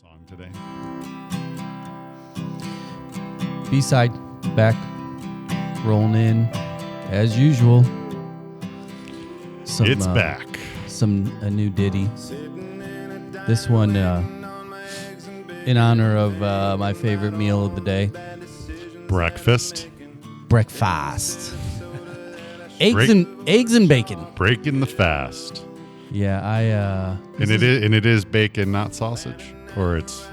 Song today. B-side, back, rolling in, as usual. It's back. A new ditty. This one, in honor of my favorite meal of the day. Breakfast. Breakfast. Eggs and bacon. Breaking the fast. Yeah, And it is bacon, not sausage, or it's.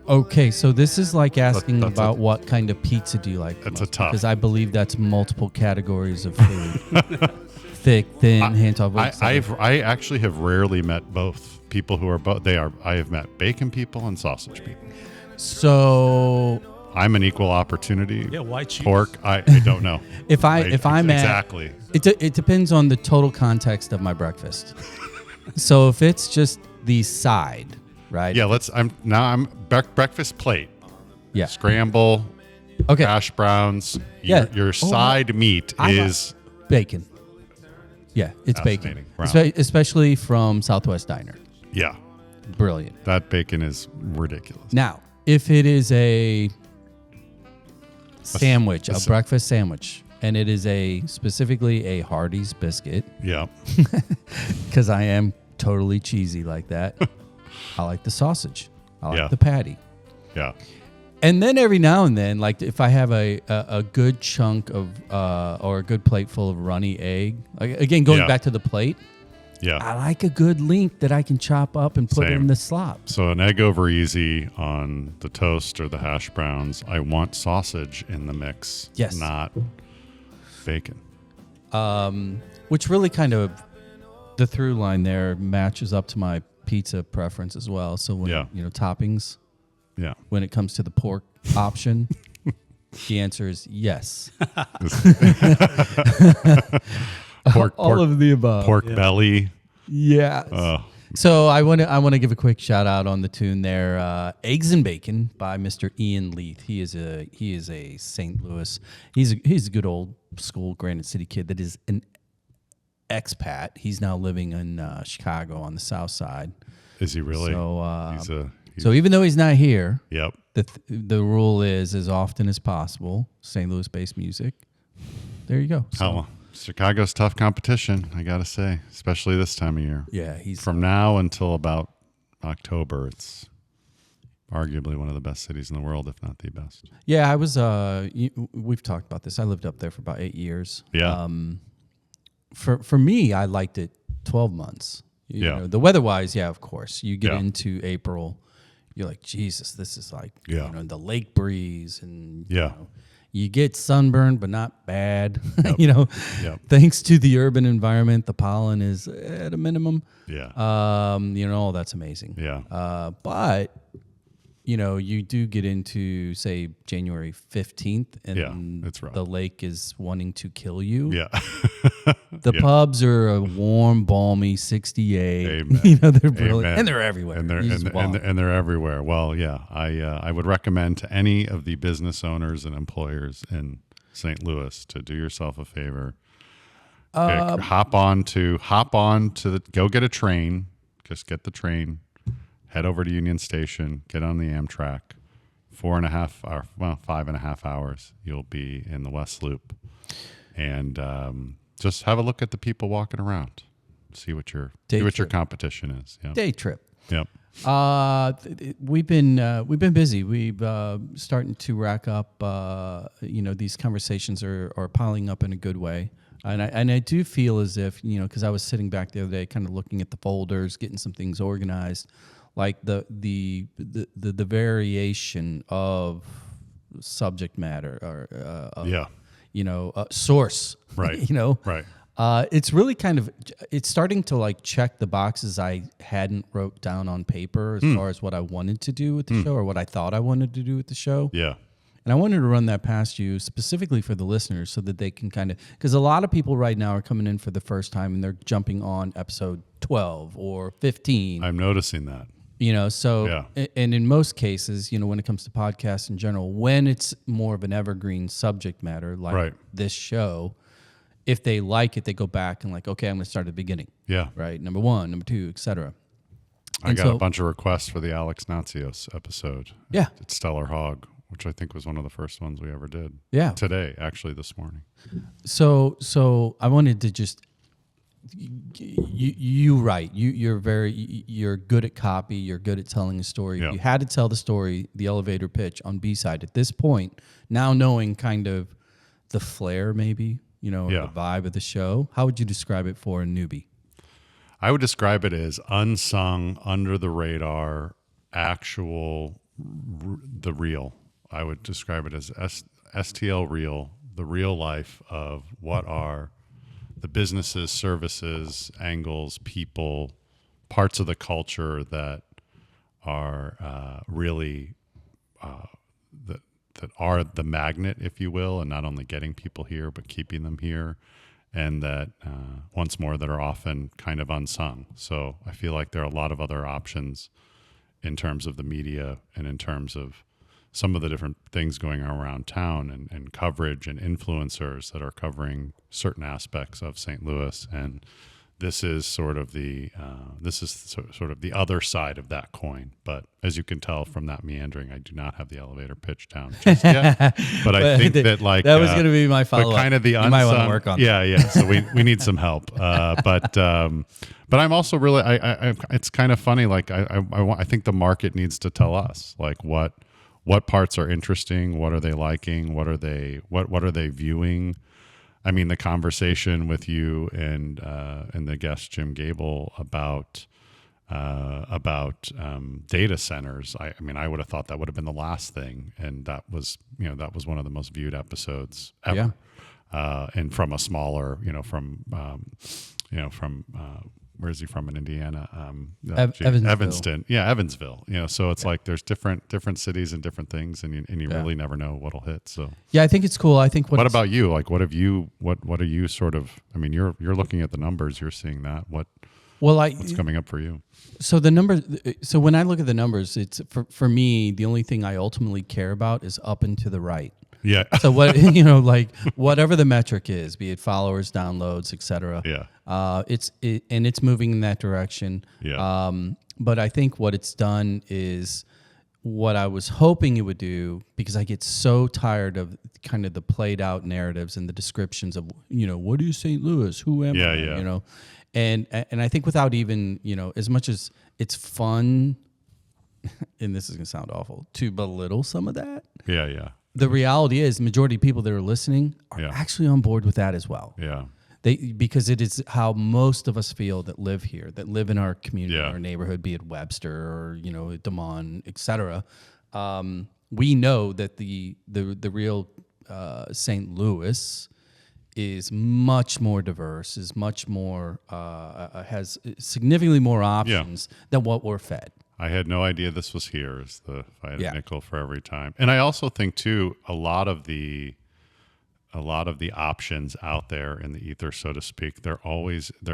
Okay, so this is like asking about what kind of pizza do you like? That's a tough. Because I believe that's multiple categories of food. Thick, thin, hand-tossed. I actually have rarely met both people who are both. I have met bacon people and sausage people. So I'm an equal opportunity. Yeah, why choose? Pork. I don't know. if I'm exactly. It depends on the total context of my breakfast. So if it's just the side, right? Yeah. I'm breakfast plate. Yeah. Scramble. Okay. Hash browns. Yeah. Your side meat is bacon. Yeah, it's bacon. Wow. Especially from Southwest Diner. Yeah. Brilliant. That bacon is ridiculous. Now, if it is a sandwich, a breakfast sandwich, and it is specifically a Hardee's biscuit, Yeah. because I am totally cheesy like that, I like the sausage. I like Yeah. the patty. Yeah. And then every now and then, like if I have a good chunk of or a good plate full of runny egg, again going back to the plate, Yeah. I like a good link that I can chop up and put Same. in the slop. So an egg over easy on the toast or the hash browns. I want sausage in the mix. Yes. Not bacon. Which really kind of the through line there matches up to my pizza preference as well. So when toppings. Yeah. When it comes to the pork option, the answer is yes. All of the above. Pork belly. Yeah. So I want to give a quick shout out on the tune there. Eggs and Bacon by Mr. Ian Leith. He is a St. Louis. He's a good old school Granite City kid that is an expat. He's now living in Chicago on the South Side. Is he really? So so even though he's not here, yep. The rule is as often as possible, St. Louis-based music. There you go. So, Chicago's tough competition, I got to say, especially this time of year. Yeah, he's from now until about October. It's arguably one of the best cities in the world, if not the best. Yeah, I was. We've talked about this. I lived up there for about 8 years. Yeah. For me, I liked it 12 months. You know, the weather-wise, yeah, of course. You get into April. You're like, Jesus, this is like, the lake breeze, and you get sunburned, but not bad. Yep. Thanks to the urban environment, the pollen is at a minimum. Yeah. That's amazing. Yeah. But you do get into, say, January 15th, and it's rough. The lake is wanting to kill you. Yeah. The pubs are a warm, balmy 68. Amen. They're brilliant. Amen. And they're everywhere. And they're everywhere. Well, yeah, I would recommend to any of the business owners and employers in St. Louis to do yourself a favor. Hop on to go get a train. Just get the train. Head over to Union Station, get on the Amtrak. 5.5 hours, you'll be in the West Loop. And just have a look at the people walking around. See what your competition is. Yep. Day trip. Yep. We've been busy. We've starting to rack up. These conversations are piling up in a good way. And I do feel as if, because I was sitting back the other day, kind of looking at the folders, getting some things organized. Like the variation of subject matter or source, right? Right. It's really it's starting to like check the boxes I hadn't wrote down on paper as far as what I wanted to do with the show or what I thought I wanted to do with the show. Yeah. And I wanted to run that past you specifically for the listeners so that they can because a lot of people right now are coming in for the first time and they're jumping on episode 12 or 15. I'm noticing that. And in most cases, when it comes to podcasts in general, when it's more of an evergreen subject matter like this show, if they like it, they go back and like, okay, I'm going to start at the beginning. Yeah. Right. Number 1, number 2, et cetera. I got a bunch of requests for the Alex Natsios episode. Yeah. It's Stellar Hog, which I think was one of the first ones we ever did. Yeah. Today, actually, this morning. So I wanted to just you're good at copy. You're good at telling a story. Yeah. You had to tell the story, the elevator pitch on B-side at this point. Now knowing kind of the flair, maybe or the vibe of the show. How would you describe it for a newbie? I would describe it as unsung, under the radar, actual, the real. I would describe it as STL real, the real life of what are the businesses, services, angles, people, parts of the culture that are really that are the magnet, if you will, and not only getting people here but keeping them here, and that once more that are often kind of unsung. So I feel like there are a lot of other options in terms of the media and in terms of some of the different things going on around town and coverage and influencers that are covering certain aspects of St. Louis. And this is sort of the other side of that coin. But as you can tell from that meandering, I do not have the elevator pitch down just yet. But I think that that was going to be my follow-up. But kind of the unsung. You might want to work on that. Yeah. So we need some help. But I'm also really I it's kind of funny. Like I think the market needs to tell us like what parts are interesting, what are they liking, what are they viewing. I mean, the conversation with you and the guest Jim Gable about data centers. I mean, I would have thought that would have been the last thing, and that was one of the most viewed episodes ever. Yeah. And from a smaller, from where is he from in Indiana? Evanston. Yeah, Evansville. So it's like there's different cities and different things, and you really never know what'll hit. So yeah, I think it's cool. I think. What about you? Like, what are you sort of? I mean, you're looking at the numbers. You're seeing that. What's coming up for you? So the numbers. So when I look at the numbers, it's for me the only thing I ultimately care about is up and to the right. Yeah. So what like whatever the metric is, be it followers, downloads, etc. Yeah. It's moving in that direction. Yeah. But I think what it's done is what I was hoping it would do, because I get so tired of kind of the played out narratives and the descriptions of what is St. Louis, who am I? Yeah. And I think without even as much as it's fun, and this is gonna sound awful, to belittle some of that. Yeah. The reality is, the majority of people that are listening are actually on board with that as well. Yeah. Because it is how most of us feel that live here, that live in our community, our neighborhood, be it Webster or Demond, etc. We know that the real St. Louis is much more diverse, is much more has significantly more options than what we're fed. I had no idea this was here. Is the if I had a nickel for every time. And I also think too, a lot of the options out there in the ether, so to speak, they're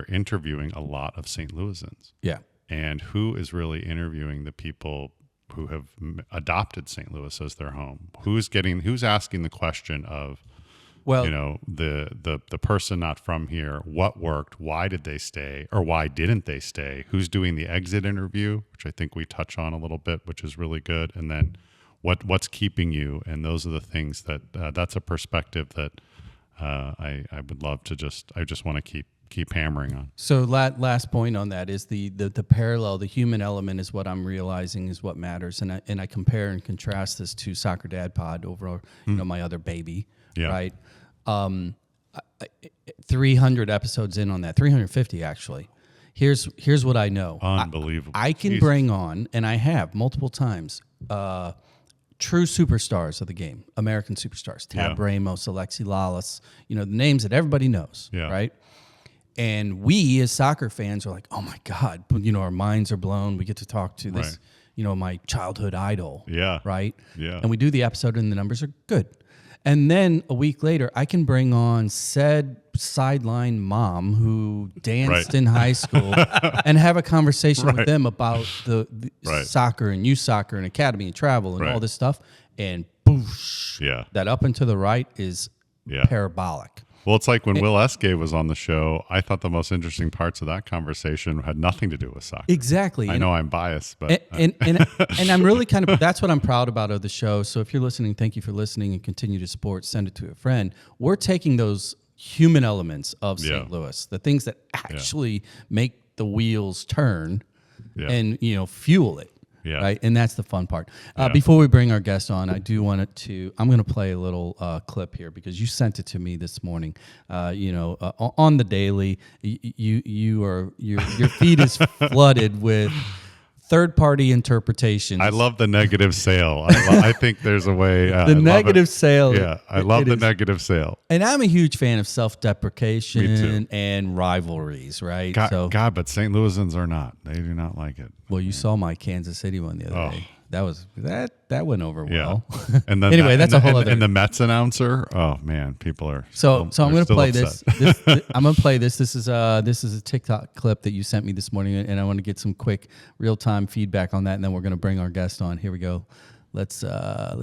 interviewing a lot of St. Louisans. Yeah. And who is really interviewing the people who have adopted St. Louis as their home? Who's asking the question of, the person not from here, what worked, why did they stay, or why didn't they stay? Who's doing the exit interview, which I think we touch on a little bit, which is really good. And then what's keeping you? And those are the things that's a perspective that I would love to I just want to keep hammering on. So last point on that is the parallel, the human element is what I'm realizing is what matters. And I compare and contrast this to Soccer Dad Pod over, my other baby, right? 300 episodes in on that, 350 actually. Here's what I know. Unbelievable. I can bring on, and I have multiple times, true superstars of the game, American superstars, Tab Ramos, Alexi Lalas, the names that everybody knows, right? And we as soccer fans are like, oh my God, our minds are blown. We get to talk to this, my childhood idol, right? Yeah. And we do the episode and the numbers are good. And then a week later, I can bring on said sideline mom who danced in high school and have a conversation with them about the soccer and youth soccer and academy and travel and all this stuff. And boosh, that up and to the right is parabolic. Well, it's like when Will Esgay was on the show, I thought the most interesting parts of that conversation had nothing to do with soccer. Exactly. I know I'm biased, but and I'm really that's what I'm proud about of the show. So if you're listening, thank you for listening and continue to support. Send it to a friend. We're taking those human elements of St. Louis, the things that actually make the wheels turn, and fuel it. Yeah. Right. And that's the fun part. Before we bring our guest on, I do want I'm going to play a little clip here because you sent it to me this morning. On the daily, your feed is flooded with third-party interpretations. I love the negative sale. I think there's a way. The negative sale. Yeah, I love the negative sale. And I'm a huge fan of self-deprecation and rivalries, right? God, but St. Louisans are not. They do not like it. Well, you saw my Kansas City one the other day. That went over well. And then anyway, that's a whole other. And the Mets announcer. Oh man, people are so I'm going to play this. I'm going to play this. This is a TikTok clip that you sent me this morning, and I want to get some quick real time feedback on that, and then we're going to bring our guest on. Here we go. Let's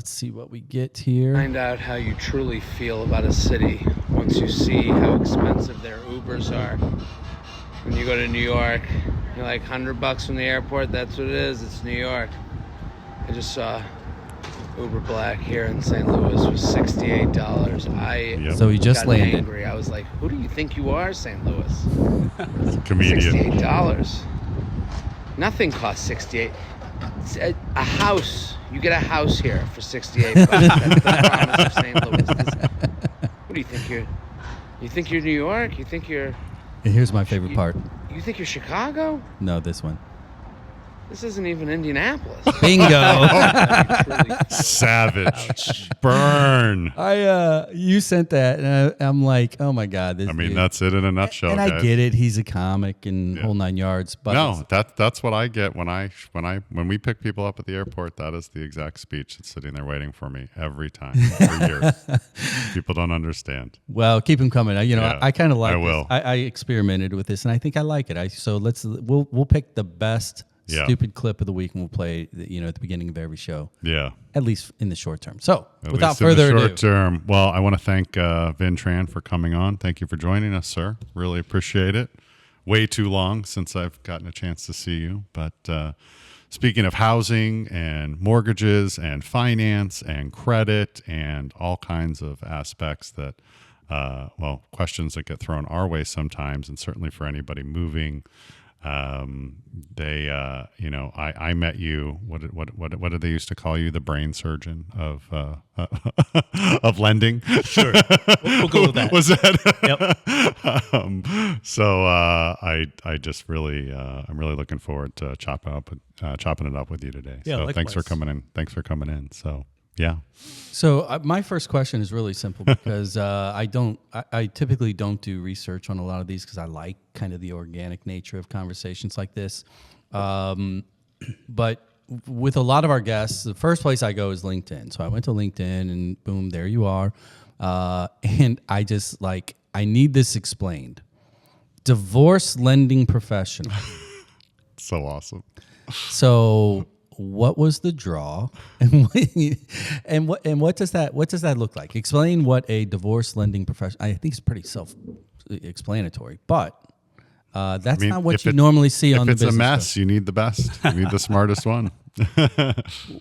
see what we get here. Find out how you truly feel about a city once you see how expensive their Ubers are. When you go to New York, you're like $100 from the airport. That's what it is. It's New York. I just saw Uber Black here in St. Louis was $68. So he just got landed. Angry. I was like, "Who do you think you are, St. Louis?" Comedian. $68. Nothing costs $68. It's a house. You get a house here for $68. That's the promise of St. Louis. What do you think you're? You think you're New York? You think you're? And here's my favorite part. You think you're Chicago? No, this one. This isn't even Indianapolis. Bingo. Savage. Burn. You sent that, and I'm like, oh my God. This dude. That's it in a nutshell. And guys. I get it. He's a comic and whole 9 yards. But no, that's what I get when we pick people up at the airport. That is the exact speech that's sitting there waiting for me every time for years. People don't understand. Well, keep them coming. I kind of like. I will. I experimented with this, and I think I like it. We'll pick the best. Stupid clip of the week, and we'll play at the beginning of every show. Yeah, at least in the short term. So, without further ado, short term. Well, I want to thank Vinh Tran for coming on. Thank you for joining us, sir. Really appreciate it. Way too long since I've gotten a chance to see you. But speaking of housing and mortgages and finance and credit and all kinds of aspects that, questions that get thrown our way sometimes, and certainly for anybody moving. I met you. What did they used to call you? The brain surgeon of of lending. Sure, we'll go with that. Was that? Yep. So I just really I'm really looking forward to chopping it up with you today. Yeah, so likewise. Thanks for coming in. So. Yeah. So my first question is really simple because I typically don't do research on a lot of these because I like kind of the organic nature of conversations like this. But with a lot of our guests, the first place I go is LinkedIn. So I went to LinkedIn and boom, there you are. And I just I need this explained. Divorce lending professional. So awesome. So what was the draw, and what does that look like? Explain what a divorce lending professional. I think it's pretty self-explanatory, but that's not what you normally see on the business. If it's a mess, you need the best. You need the smartest one.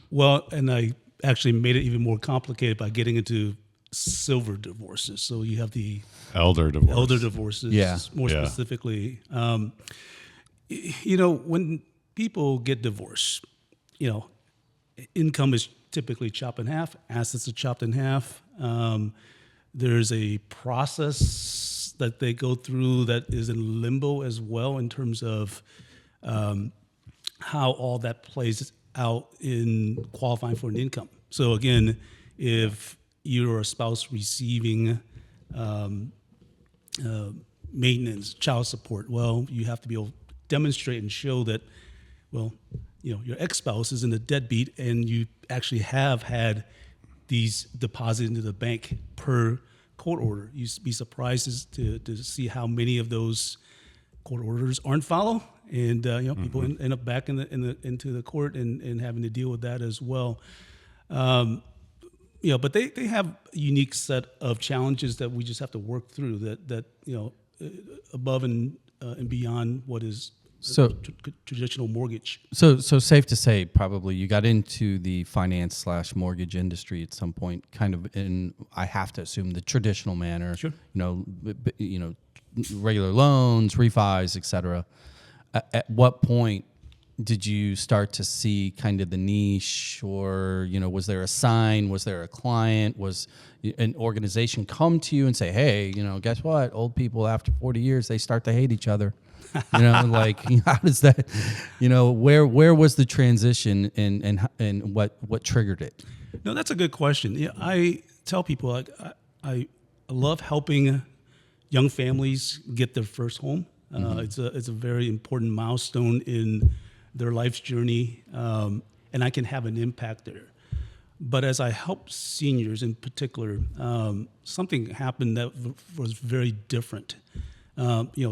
Well, and I actually made it even more complicated by getting into silver divorces. So you have the elder divorces. More specifically. When people get divorced, income is typically chopped in half, assets are chopped in half. There's a process that they go through that is in limbo as well in terms of how all that plays out in qualifying for an income. So again, if you're a spouse receiving maintenance, child support, well, you have to be able to demonstrate and show that, your ex-spouse isn't a deadbeat and you actually have had these deposited into the bank per court order. You'd be surprised to see how many of those court orders aren't followed, and people end up back into the court and having to deal with that as well. but they have a unique set of challenges that we just have to work through that above and beyond what is traditional mortgage. So safe to say, probably you got into the finance/mortgage industry at some point, kind of in, I have to assume, the traditional manner. Sure. Regular loans, refis, etc. At what point did you start to see kind of the niche, or was there a sign? Was there a client? Was an organization come to you and say, "Hey, guess what? Old people after 40 years, they start to hate each other." How does that? Where was the transition, and what triggered it? No, that's a good question. Yeah, I tell people I love helping young families get their first home. It's a very important milestone in their life's journey, and I can have an impact there. But as I help seniors in particular, something happened that was very different.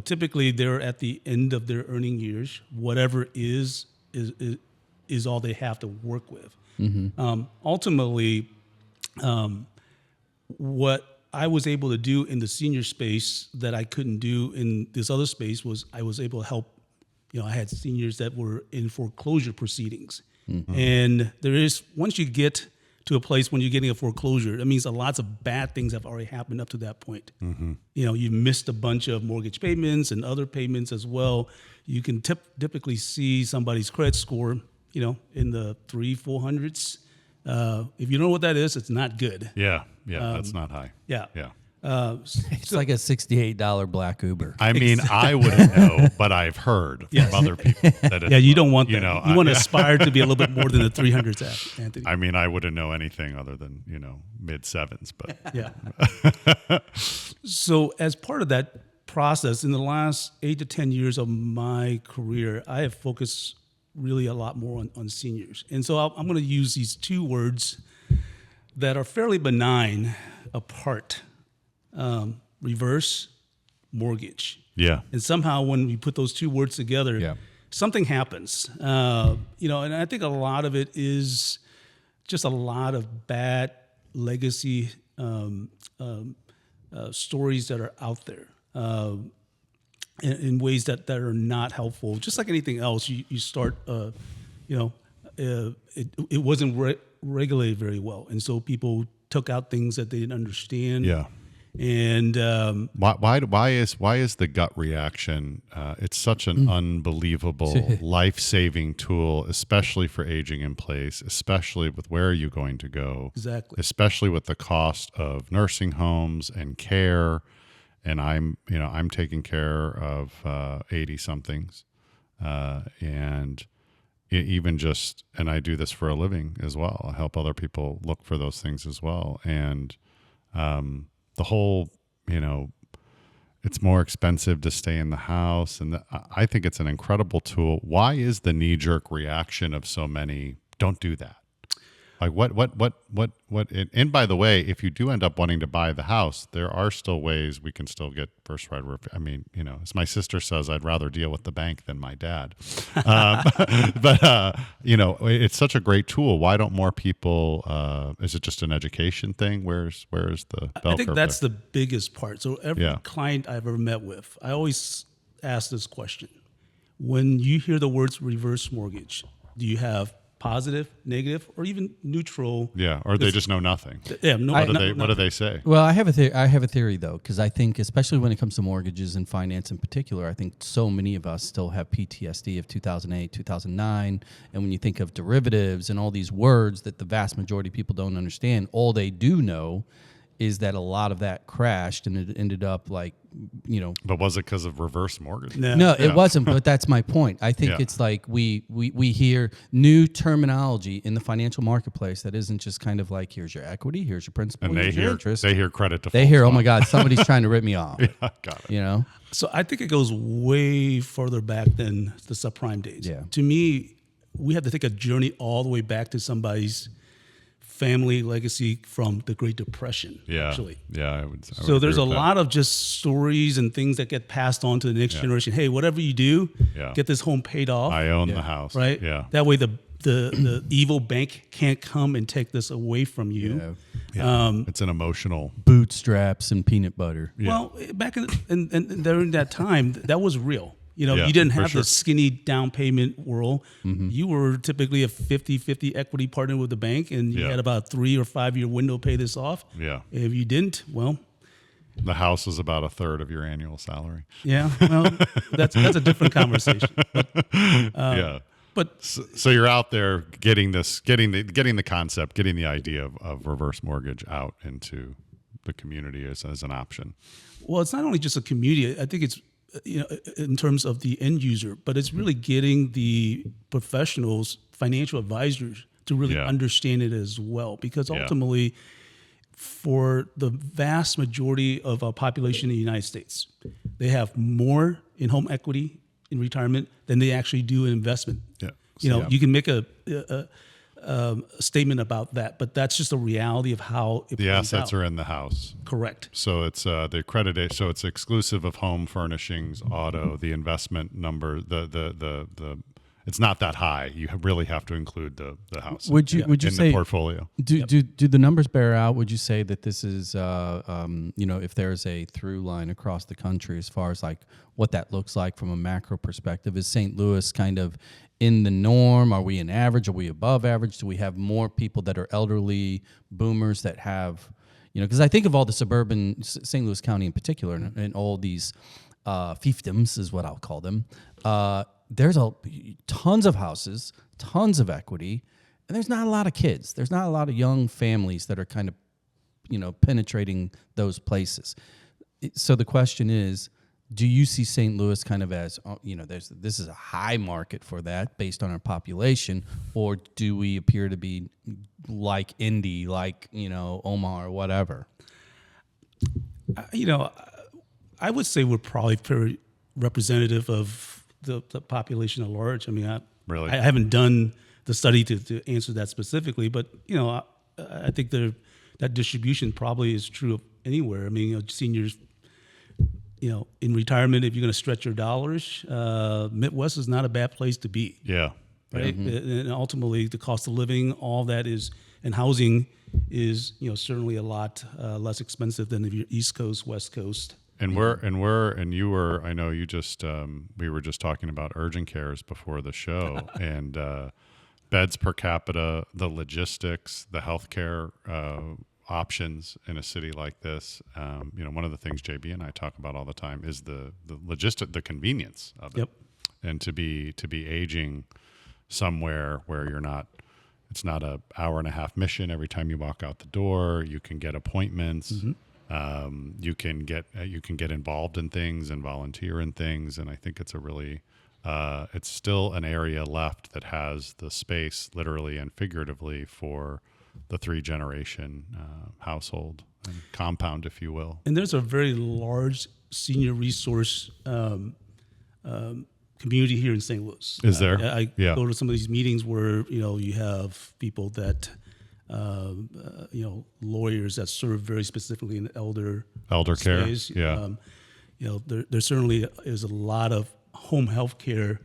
Typically they're at the end of their earning years. Whatever is all they have to work with. Ultimately, what I was able to do in the senior space that I couldn't do in this other space was I was able to help. I had seniors that were in foreclosure proceedings, and once you get to a place when you're getting a foreclosure, that means lots of bad things have already happened up to that point. You missed a bunch of mortgage payments and other payments as well. You can typically see somebody's credit score, in the 300-400s. If you don't know what that is, it's not good. Yeah, that's not high. Yeah. It's like a $68 black Uber. I mean, I wouldn't know, but I've heard from other people that it's you don't want that. You want to aspire to be a little bit more than the 300s at, Anthony. I mean, I wouldn't know anything other than, mid sevens, but yeah. So as part of that process, in the last 8 to 10 years of my career, I have focused really a lot more on seniors. And so I'm going to use these two words that are fairly benign apart. Reverse mortgage. Yeah. And somehow when we put those two words together, something happens. And I think a lot of it is just a lot of bad legacy stories that are out there in ways that are not helpful. Just like anything else, you start, it wasn't regulated very well. And so people took out things that they didn't understand. Yeah. And why is the gut reaction? It's such an unbelievable life-saving tool, especially for aging in place, especially with where are you going to go, exactly, especially with the cost of nursing homes and care. And I'm taking care of 80-somethings, and even just, and I do this for a living as well. I help other people look for those things as well, and the whole, it's more expensive to stay in the house. And I think it's an incredible tool. Why is the knee-jerk reaction of so many, don't do that? Like what, and by the way, if you do end up wanting to buy the house, there are still ways we can still get first right. I mean, as my sister says, I'd rather deal with the bank than my dad. But it's such a great tool. Why don't more people, is it just an education thing? Where's the bell I think curve that's there? the biggest part. So every client I've ever met with, I always ask this question. When you hear the words reverse mortgage, do you have positive, negative, or even neutral? Yeah, or they just know nothing. Yeah, what do they say? Well, I have a theory though, because I think, especially when it comes to mortgages and finance in particular, I think so many of us still have PTSD of 2008, 2009, and when you think of derivatives and all these words that the vast majority of people don't understand, all they do know is that a lot of that crashed and it ended up like, But was it because of reverse mortgage? No, it wasn't. But that's my point. I think it's like we hear new terminology in the financial marketplace that isn't just kind of like, here's your equity, here's your principal, And here's your interest. they hear credit default. They hear, oh my God, somebody's trying to rip me off. Yeah, got it. So I think it goes way further back than the subprime days. Yeah. To me, we have to take a journey all the way back to somebody's family legacy from the Great Depression. Yeah. Actually. Yeah, I would So there's a agree with that. lot of just stories and things that get passed on to the next generation. Hey, whatever you do, get this home paid off. I own the house. Right? Yeah. That way the evil bank can't come and take this away from you. It's an emotional. Bootstraps and peanut butter. Yeah. Well, back in during that time, that was real. You didn't have the skinny down payment world. You were typically a 50-50 equity partner with the bank, and you had about a 3 or 5 year window to pay this off. Yeah. If you didn't, well, the house is about a third of your annual salary. yeah, well, that's a different conversation. But So you're out there getting the concept, getting the idea of reverse mortgage out into the community as an option. well, it's not only just a community. I think it's in terms of the end user, but it's really getting the professionals, financial advisors, to really understand it as well. Because ultimately, for the vast majority of our population in the United States, they have more in home equity in retirement than they actually do in investment. Yeah. You can make a statement about that, but that's just a reality of how it The assets are in the house. correct. So it's the accreditation. So it's exclusive of home furnishings, auto, the investment number, the it's not that high. You really have to include the house. Would you in say the portfolio? Do the numbers bear out? Would you say that this is if there's a through line across the country as far as like what that looks like from a macro perspective? Is St. Louis kind of in the norm? Are we in average? Are we above average? Do we have more people that are elderly boomers that have, because I think of all the suburban St. Louis County in particular and all these fiefdoms is what I'll call them. There's tons of houses, tons of equity, and there's not a lot of kids. There's not a lot of young families that are kind of, penetrating those places. So the question is, do you see St. Louis kind of as, this is a high market for that based on our population, or do we appear to be like Indy, like, Omaha or whatever? I would say we're probably very representative of the population at large. I mean, Really? I haven't done the study to answer that specifically, but I think that distribution probably is true of anywhere. I mean, seniors, in retirement, if you're going to stretch your dollars, Midwest is not a bad place to be. Yeah. Right. And ultimately, the cost of living, all that is, and housing is, certainly a lot less expensive than if you're East Coast, West Coast. And you were, I know you just, we were just talking about urgent cares before the show and beds per capita, the logistics, the healthcare options in a city like this. One of the things JB and I talk about all the time is the the convenience of it. Yep. And to be aging somewhere where it's not a hour and a half mission every time you walk out the door. You can get appointments. You can get involved in things and volunteer in things, and I think it's it's still an area left that has the space, literally and figuratively, for the 3-generation household and compound, if you will. And there's a very large senior resource community here in St. Louis. Is there? I go to some of these meetings where you have people that. Lawyers that serve very specifically in elder care. space. Yeah. There certainly is a lot of home health care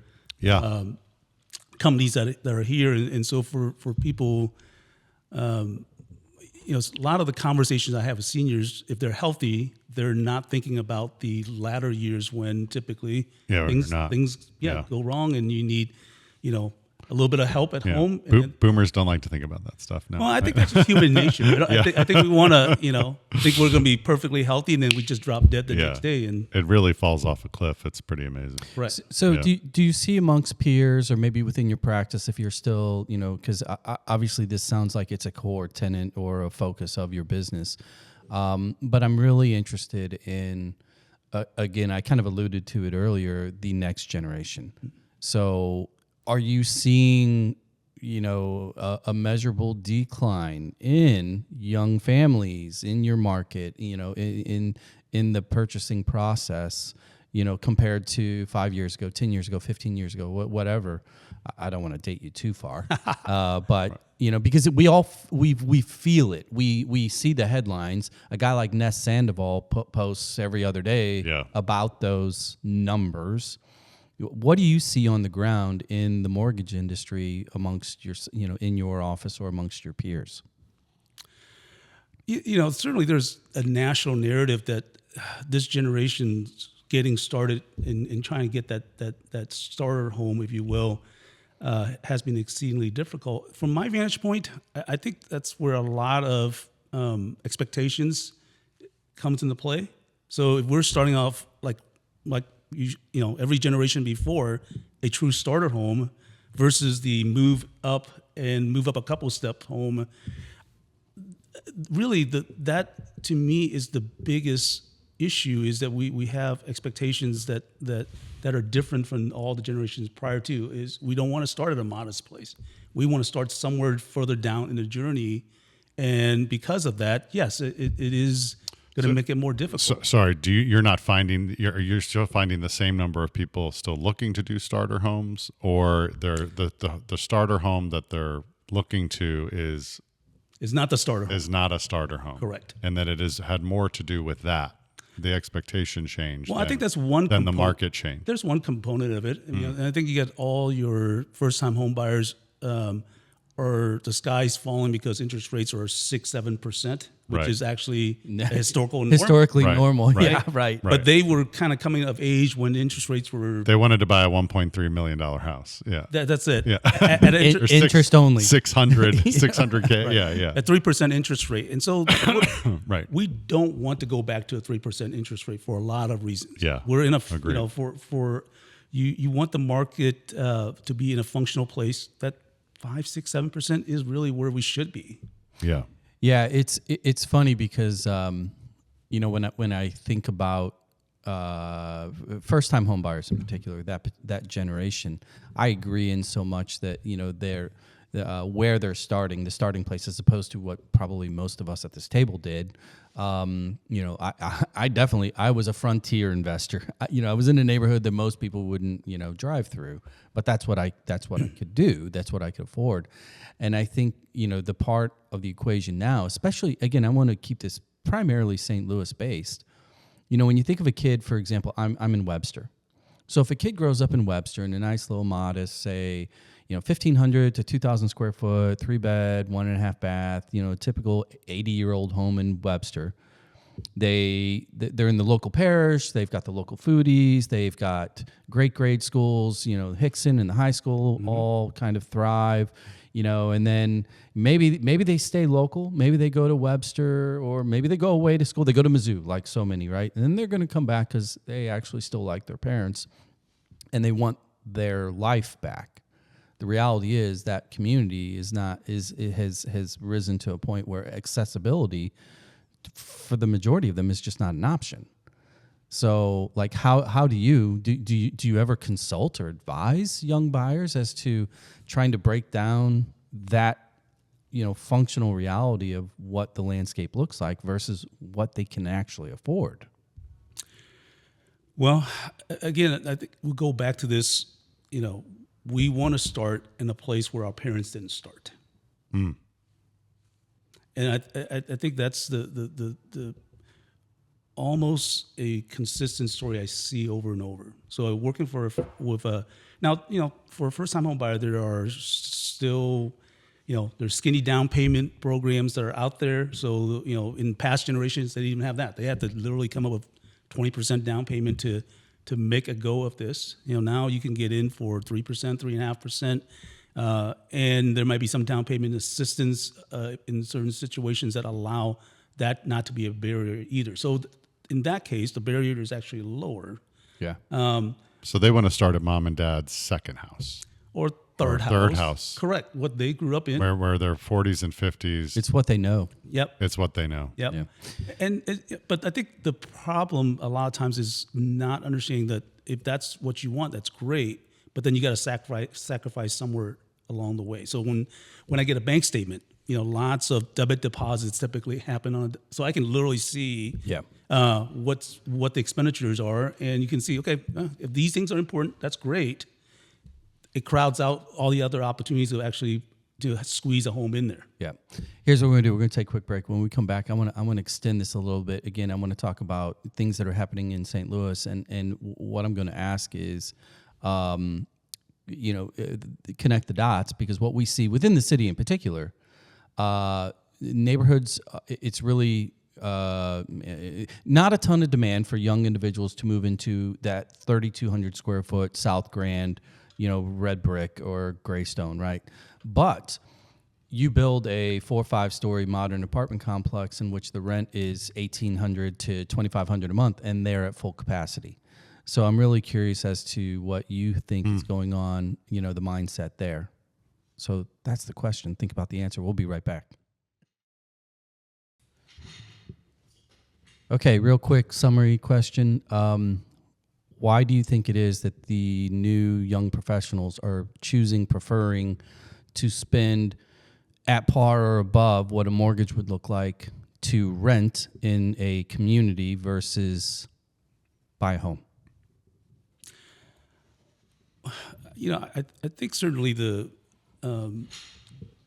companies that are here. And so for people, a lot of the conversations I have with seniors, if they're healthy, they're not thinking about the latter years when typically things go wrong and you need, a little bit of help at home. Boomers don't like to think about that stuff. No. Well, I think that's just human nature. I think we want to, think we're going to be perfectly healthy, and then we just drop dead the next day. And it really falls off a cliff. It's pretty amazing. Right. So do you see amongst peers or maybe within your practice, if you're still, because obviously this sounds like it's a core tenet or a focus of your business, but I'm really interested in, again, I kind of alluded to it earlier, the next generation. So are you seeing, a measurable decline in young families in your market, in the purchasing process, compared to 5 years ago, 10 years ago, 15 years ago, whatever? I don't want to date you too far, but because we feel it. We see the headlines. A guy like Ness Sandoval posts every other day about those numbers. What do you see on the ground in the mortgage industry amongst your, in your office or amongst your peers? Certainly there's a national narrative that this generation's getting started in trying to get that starter home, if you will, has been exceedingly difficult. From my vantage point, I think that's where a lot of expectations comes into play. So if we're starting off like every generation before, a true starter home versus the move up a couple step home, really that to me is the biggest issue, is that we have expectations that are different from all the generations prior to. Is we don't want to start at a modest place. We want to start somewhere further down in the journey, and because of that, yes, it is going to make it more difficult. Sorry, you're still finding the same number of people still looking to do starter homes, or the starter home that they're looking to is not the starter home. Is not a starter home. Correct. And that it had more to do with that. The expectation change. Well, I think that's one. Then the market change. There's one component of it, and I think you get all your first-time home buyers, or the sky's falling because interest rates are 6-7%, which Right. is actually a historically Historically normal. Right. Yeah, right. But they were kind of coming of age when interest rates were. They wanted to buy a $1.3 million house. Yeah. That's it. Yeah. At Interest only. 600K. Yeah. a 3% interest rate, and so Right. we don't want to go back to a 3% interest rate for a lot of reasons. Yeah. We're in Agreed. For you want the market to be in a functional place. That 5, 6, 7% is really where we should be. Yeah. Yeah, it's funny because when I think about first-time home buyers in particular, that generation, I agree in so much that they're where they're starting, the starting place, as opposed to what probably most of us at this table did. I was a frontier investor. I was in a neighborhood that most people wouldn't drive through, but that's what I could do. That's what I could afford. And I think the part of the equation now, especially again, I want to keep this primarily St. Louis based. When you think of a kid, for example, I'm in Webster. So if a kid grows up in Webster in a nice little modest, say, 1,500 to 2,000 square foot, 3-bed, 1.5 bath, a typical 80-year-old home in Webster. They're in the local parish. They've got the local foodies. They've got great grade schools. Hickson and the high school all kind of thrive. And then maybe they stay local. Maybe they go to Webster, or maybe they go away to school. They go to Mizzou, like so many, right? And then they're going to come back because they actually still like their parents, and they want their life back. The reality is that community has risen to a point where accessibility for the majority of them is just not an option. So, like, how do you ever consult or advise young buyers as to trying to break down that functional reality of what the landscape looks like versus what they can actually afford? Well, again, I think we'll go back to this. We want to start in a place where our parents didn't start. And I think that's the almost a consistent story I see over and over. So working for a first-time home buyer, there are still, there's skinny down payment programs that are out there. So, in past generations, they didn't even have that. They had to literally come up with 20% down payment to make a go of this. Now you can get in for 3%, 3.5%. And there might be some down payment assistance in certain situations that allow that not to be a barrier either. So in that case, the barrier is actually lower. Yeah. So they want to start at mom and dad's second house. Or third house. Correct. What they grew up in. Where they're 40s and 50s. It's what they know. Yep. It's what they know. Yep. Yeah. But I think the problem a lot of times is not understanding that if that's what you want, that's great. But then you got to sacrifice somewhere along the way. So when I get a bank statement, lots of debit deposits typically happen so I can literally see what the expenditures are, and you can see, okay, if these things are important, that's great. It crowds out all the other opportunities to squeeze a home in there. Yeah. Here's what we're going to do. We're going to take a quick break. When we come back, I want to extend this a little bit. Again, I want to talk about things that are happening in St. Louis, and what I'm going to ask is, connect the dots, because what we see within the city in particular, neighborhoods, it's really not a ton of demand for young individuals to move into that 3,200 square foot South Grand, red brick or gray stone, right? But you build a 4 or 5 story modern apartment complex in which the rent is $1,800 to $2,500 a month, and they're at full capacity. So I'm really curious as to what you think is going on, the mindset there. So that's the question. Think about the answer. We'll be right back. Okay, real quick summary question. Why do you think it is that the new young professionals are preferring to spend at par or above what a mortgage would look like to rent in a community versus buy a home? I think certainly that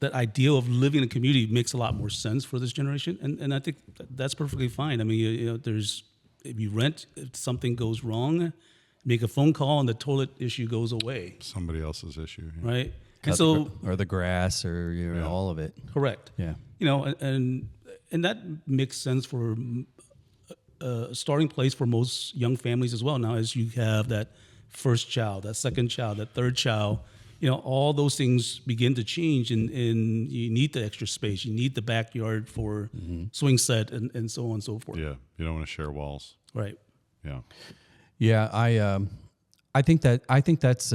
ideal of living in a community makes a lot more sense for this generation, and I think that's perfectly fine. I mean, if you rent, if something goes wrong, make a phone call and the toilet issue goes away. Somebody else's issue, yeah. Right? And so, or the grass, or all of it. Correct. Yeah. And that makes sense for a starting place for most young families as well. Now, as you have that first child, that second child, that third child, all those things begin to change, and you need the extra space. You need the backyard for swing set and so on and so forth. Yeah, you don't want to share walls. Right. Yeah. Yeah, I think that's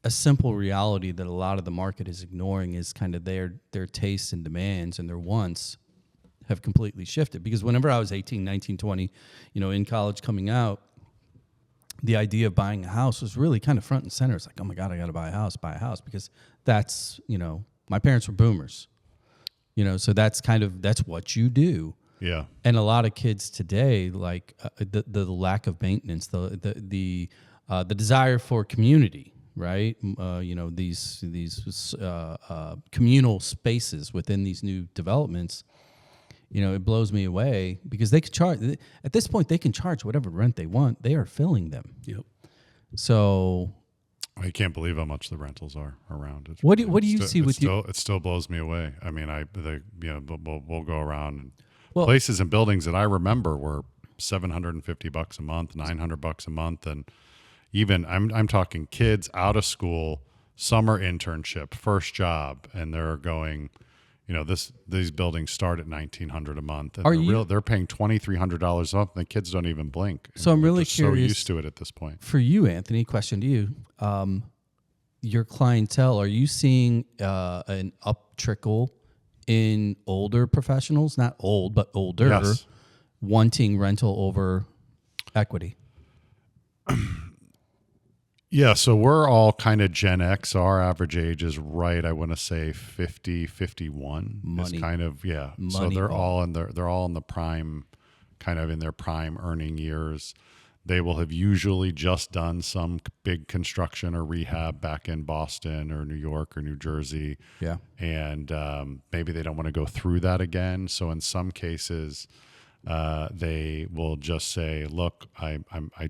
a simple reality that a lot of the market is ignoring, is kind of their tastes and demands and their wants have completely shifted. Because whenever I was 18, 19, 20, in college coming out, the idea of buying a house was really kind of front and center. It's like, oh my God, I got to buy a house, because that's, my parents were boomers, so that's what you do. Yeah. And a lot of kids today, like the lack of maintenance, the desire for community, right? These communal spaces within these new developments. It blows me away, because they could charge, at this point, they can charge whatever rent they want. They are filling them. Yep. So I can't believe how much the rentals are around. What do you see with you? It still blows me away. I mean, we'll go around, and Well, places and buildings that I remember were $750 a month, $900 a month, and even I'm talking kids out of school, summer internship, first job, and they're going, these buildings start at $1,900 a month, and they're paying $2,300 a month, and the kids don't even blink. So I'm really curious. curious. So used to it at this point. For you, Anthony, question to you: your clientele, are you seeing an up trickle in older professionals, not old, but older, Yes. wanting rental over equity? Yeah, so we're all kind of Gen X. Our average age is right, I want to say 50, 51. Money. Is kind of, yeah. So Money they're ball. all in the prime, kind of in their prime earning years. They will have usually just done some big construction or rehab back in Boston or New York or New Jersey. Yeah. And maybe they don't want to go through that again. So in some cases, they will just say, look, I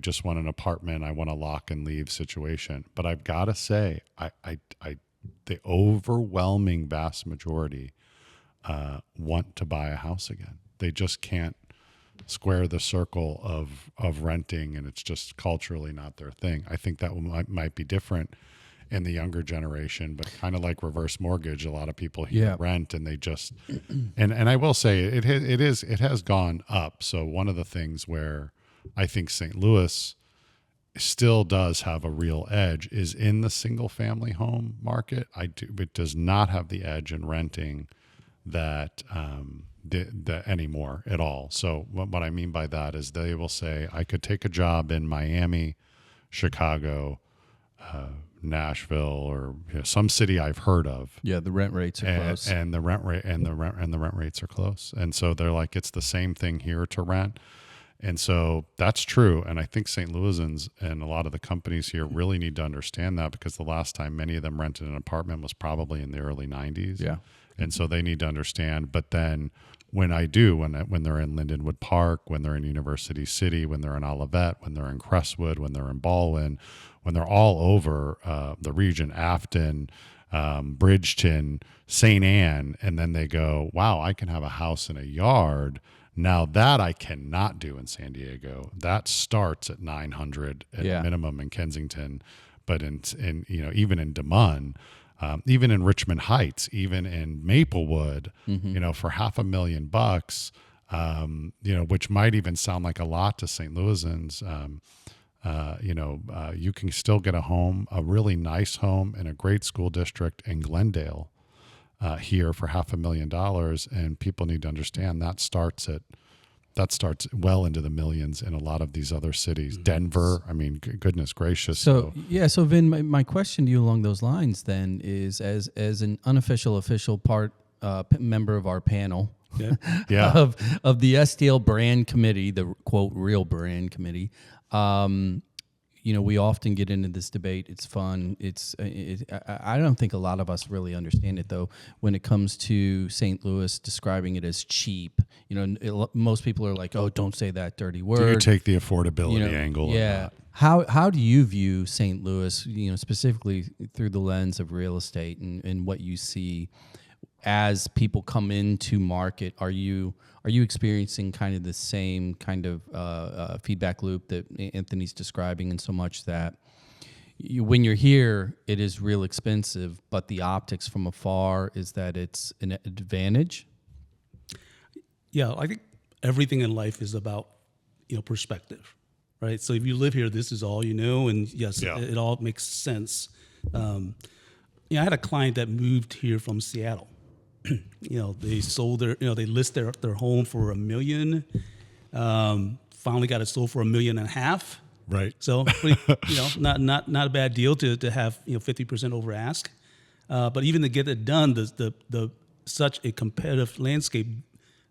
just want an apartment. I want a lock and leave situation. But I've got to say, the overwhelming vast majority want to buy a house again. They just can't square the circle of renting, and it's just culturally not their thing. I think that might be different in the younger generation, but kind of like reverse mortgage, a lot of people hear rent and they just and I will say it has gone up. So one of the things where I think St. Louis still does have a real edge is in the single family home market. It does not have the edge in renting that anymore at all. So what I mean by that is they will say, I could take a job in Miami, Chicago, Nashville, or some city I've heard of. Yeah, the rent rates are close, and the rent rates are close. And so they're like, it's the same thing here to rent. And so that's true. And I think St. Louisans and a lot of the companies here really need to understand that, because the last time many of them rented an apartment was probably in the early 90s. Yeah. And so they need to understand. But then when they're in Lindenwood Park, when they're in University City, when they're in Olivet, when they're in Crestwood, when they're in Baldwin, when they're all over the region, Afton, Bridgeton, St. Anne, and then they go, wow, I can have a house and a yard. Now that I cannot do in San Diego. That starts at 900 at minimum in Kensington, but in even in DeMun, even in Richmond Heights, even in Maplewood, for $500,000, which might even sound like a lot to St. Louisans. You can still get a really nice home in a great school district in Glendale here for $500,000, and people need to understand that starts well into the millions in a lot of these other cities. Denver, I mean, goodness gracious. So Vin, my question to you along those lines then is, as an official part member of our panel, of the STL brand committee, the quote real brand committee. We often get into this debate. It's fun. I don't think a lot of us really understand it, though, when it comes to St. Louis, describing it as cheap. Most people are like, oh, don't say that dirty word. Do you take the affordability angle? Yeah. How do you view St. Louis, specifically through the lens of real estate and what you see as people come into market? Are you experiencing kind of the same kind of feedback loop that Anthony's describing, in so much that when you're here, it is real expensive, but the optics from afar is that it's an advantage? Yeah, I think everything in life is about perspective, right? So if you live here, this is all you know, and yes, it all makes sense. I had a client that moved here from Seattle. They sold they list their home for $1 million. Finally got it sold for $1.5 million. Right. So, not a bad deal to have 50% over ask. But even to get it done, the such a competitive landscape,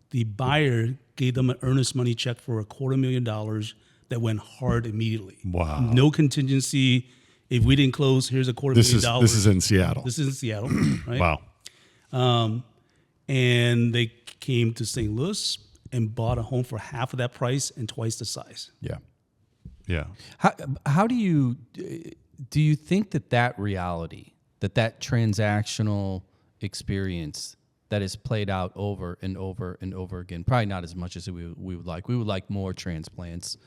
the buyer gave them an earnest money check for $250,000 that went hard immediately. Wow. No contingency. If we didn't close, here's $250,000. This is in Seattle. This is in Seattle, right? Wow. And they came to St. Louis and bought a home for half of that price and twice the size. Yeah. Yeah. How do you think that reality, that transactional experience that is played out over and over and over again, probably not as much as we would like. We would like more transplants.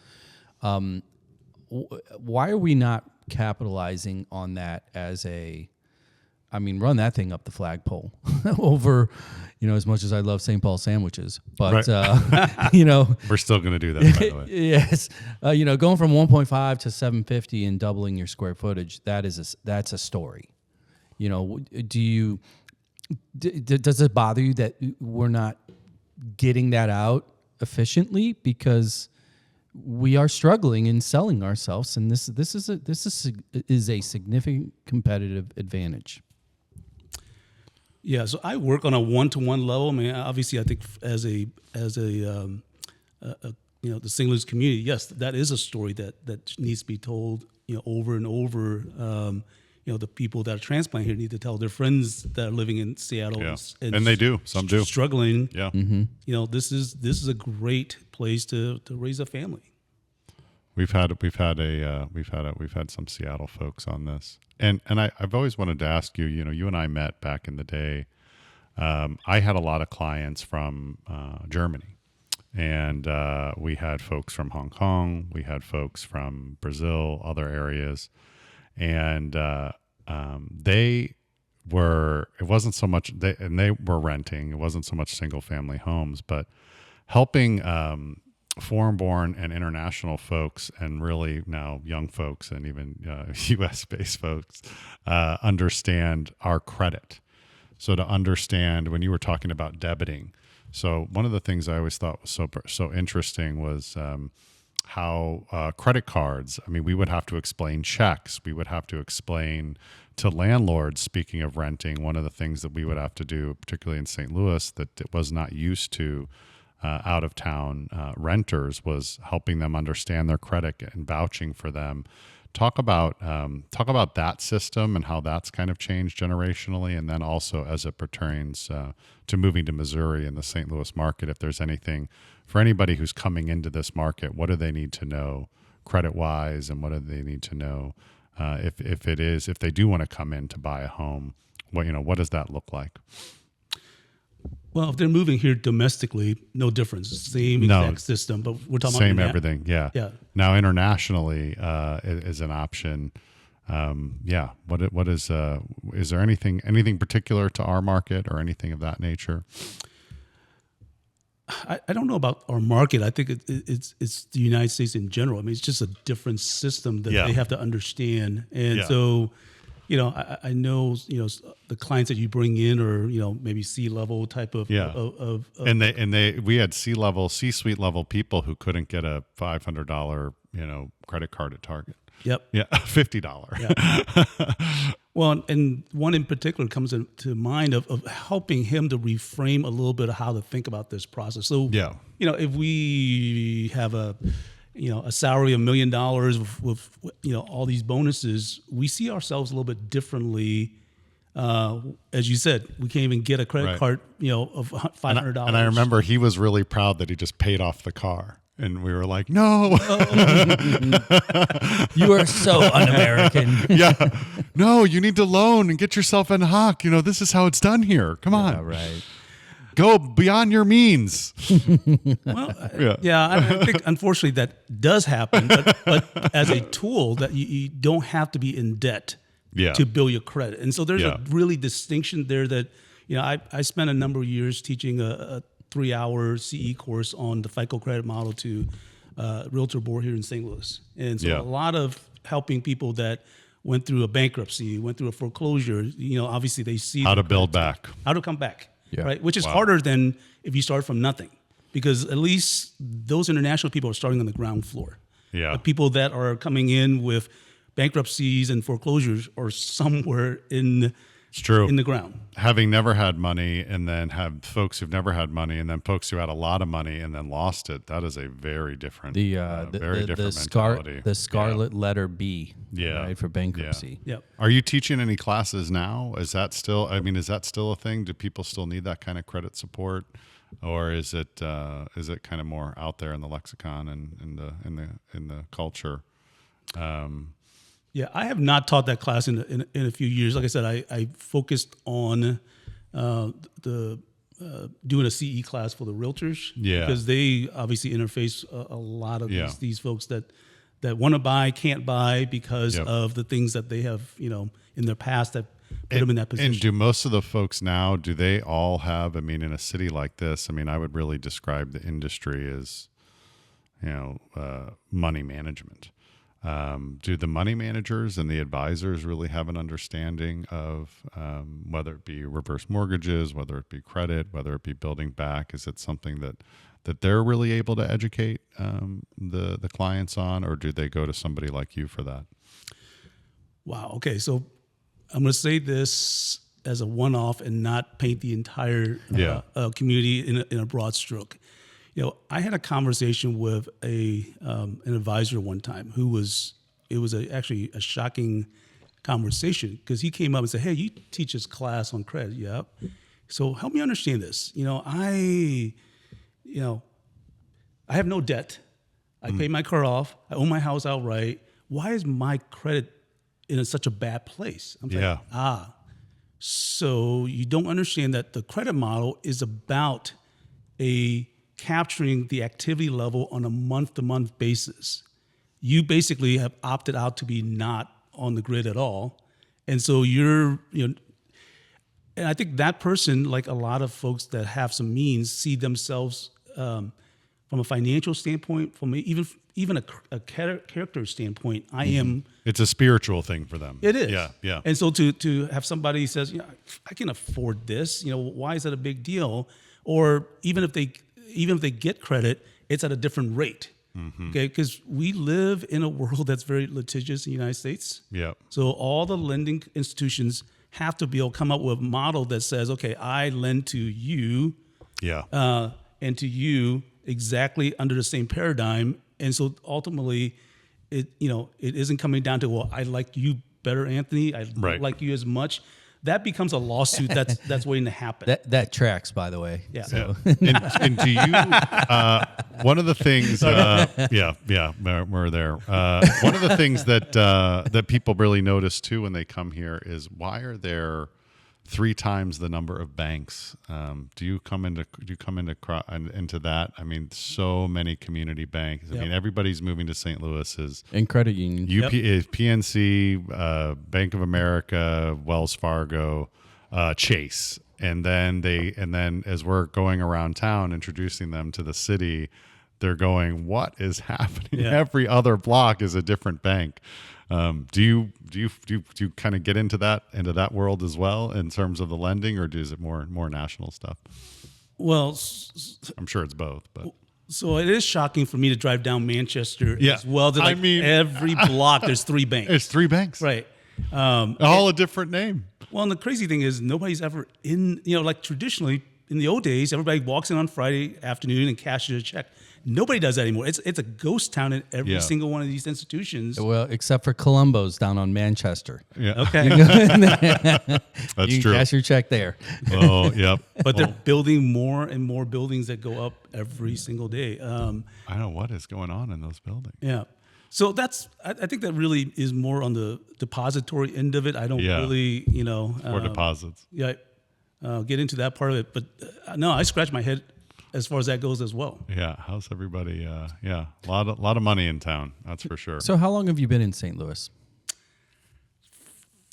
Why are we not capitalizing on that as run that thing up the flagpole over, as much as I love St. Paul sandwiches, but, right. We're still going to do that, by the way. Yes. Going from 1.5 to 750 and doubling your square footage, that's a story. Does it bother you that we're not getting that out efficiently? Because we are struggling in selling ourselves, and this is a significant competitive advantage. Yeah, so I work on a one-to-one level. I mean, obviously, I think as the St. Louis community, yes, that is a story that needs to be told, over and over. The people that are transplant here need to tell their friends that are living in Seattle, and they do. Some do struggling. Yeah, this is a great place to raise a family. We've had some Seattle folks on this, and I've always wanted to ask you. You and I met back in the day. I had a lot of clients from Germany, and we had folks from Hong Kong. We had folks from Brazil, other areas, and they were. It wasn't so much they were renting. It wasn't so much single family homes, but helping. Foreign-born and international folks, and really now young folks and even U.S.-based folks understand our credit. So to understand, when you were talking about debiting, so one of the things I always thought was so interesting was how credit cards. I mean, we would have to explain checks. We would have to explain to landlords. Speaking of renting, one of the things that we would have to do, particularly in St. Louis, that it was not used to. out of town renters was helping them understand their credit and vouching for them. Talk about that system and how that's kind of changed generationally, and then also as it pertains to moving to Missouri and the St. Louis market. If there's anything for anybody who's coming into this market, what do they need to know credit-wise, and what do they need to know if they do want to come in to buy a home? What does that look like? Well, if they're moving here domestically, no difference. Same exact system, but we're talking same about everything. Yeah. Yeah. Now internationally is an option. What is there anything particular to our market or anything of that nature? I don't know about our market. I think it's the United States in general. I mean, it's just a different system that they have to understand. And so, I know, the clients that you bring in are, maybe C-level type of. We had C-suite level people who couldn't get a $500, credit card at Target. Yep. Yeah. $50. Yeah. Well, and one in particular comes to mind of helping him to reframe a little bit of how to think about this process. So, if we have a salary of $1 million with all these bonuses, we see ourselves a little bit differently. As you said, we can't even get a credit card, of $500. And I remember he was really proud that he just paid off the car. And we were like, no. You are so un-American. Yeah. No, you need to loan and get yourself in hock. This is how it's done here. Come on. Right. Go beyond your means. Well, I think unfortunately that does happen, but as a tool that you don't have to be in debt to build your credit. And so there's a really distinction there that, I spent a number of years teaching a 3-hour CE course on the FICO credit model to Realtor Board here in St. Louis. And so a lot of helping people that went through a bankruptcy, went through a foreclosure, obviously they see how to build back, how to come back, right? Which is harder than if you start from nothing, because at least those international people are starting on the ground floor. Yeah. The people that are coming in with bankruptcies and foreclosures are somewhere in the ground. Having never had money, and then have folks who've never had money, and then folks who had a lot of money and then lost it. That is a very different, different mentality. The scarlet letter B, right, for bankruptcy. Yeah. Are you teaching any classes now? Is that still a thing? Do people still need that kind of credit support, or is it kind of more out there in the lexicon and in the culture? Yeah, I have not taught that class in a few years. Like I said, I focused on doing a CE class for the realtors. Because they obviously interface a lot of these folks that want to buy, can't buy because of the things that they have, in their past that put them in that position. And do most of the folks now, do they all have, in a city like this, I would really describe the industry as, money management. Do the money managers and the advisors really have an understanding of whether it be reverse mortgages, whether it be credit, whether it be building back? Is it something that they're really able to educate the clients on, or do they go to somebody like you for that? Wow. Okay. So I'm going to say this as a one-off and not paint the entire community in a broad stroke. I had a conversation with an advisor one time it was actually a shocking conversation, because he came up and said, "Hey, you teach this class on credit." Yep. So help me understand this. I have no debt. I pay my car off. I own my house outright. Why is my credit in such a bad place? I'm like, so you don't understand that the credit model is about capturing the activity level on a month-to-month basis. You basically have opted out to be not on the grid at all. And so and I think that person, like a lot of folks that have some means, see themselves from a financial standpoint, from even a character standpoint. It's a spiritual thing for them. It is. Yeah. And so to have somebody who says, I can afford this, why is that a big deal? Or even if they get credit, it's at a different rate. Okay, because we live in a world that's very litigious in the United States. Yeah. So all the lending institutions have to be able to come up with a model that says, okay, I lend to you. Yeah. and to you exactly under the same paradigm. And so ultimately, it isn't coming down to, well, I like you better, Anthony. I don't Right. like you as much. That becomes a lawsuit that's waiting to happen. That tracks, by the way. Yeah. So. And do you, one of the things, we're there. One of the things that people really notice too when they come here is, why are there 3 times the number of banks? Do you come into that? I mean, so many community banks. I mean, everybody's moving to St. Louis. And credit union. PNC, Bank of America, Wells Fargo, Chase, and then as we're going around town introducing them to the city, they're going, "What is happening?" Yeah. Every other block is a different bank. Do you kind of get into that world as well in terms of the lending, or is it more national stuff? Well, I'm sure it's both, but so it is shocking for me to drive down Manchester as well. That every block there's 3 banks. it's 3 banks, Right. all a different name. Well, and the crazy thing is nobody's ever in, like traditionally in the old days, everybody walks in on Friday afternoon and cashes a check. Nobody does that anymore. It's a ghost town in every single one of these institutions. Well, except for Columbo's down on Manchester. Yeah, Okay. that's You true. can cash your check there. Oh, yep. But they're building more and more buildings that go up every single day. I don't know what is going on in those buildings. Yeah. So I think that really is more on the depository end of it. I don't really, Or deposits. get into that part of it. But no, I scratch my head as far as that goes as well. Yeah, how's everybody? A lot of money in town. That's for sure. So how long have you been in St. Louis?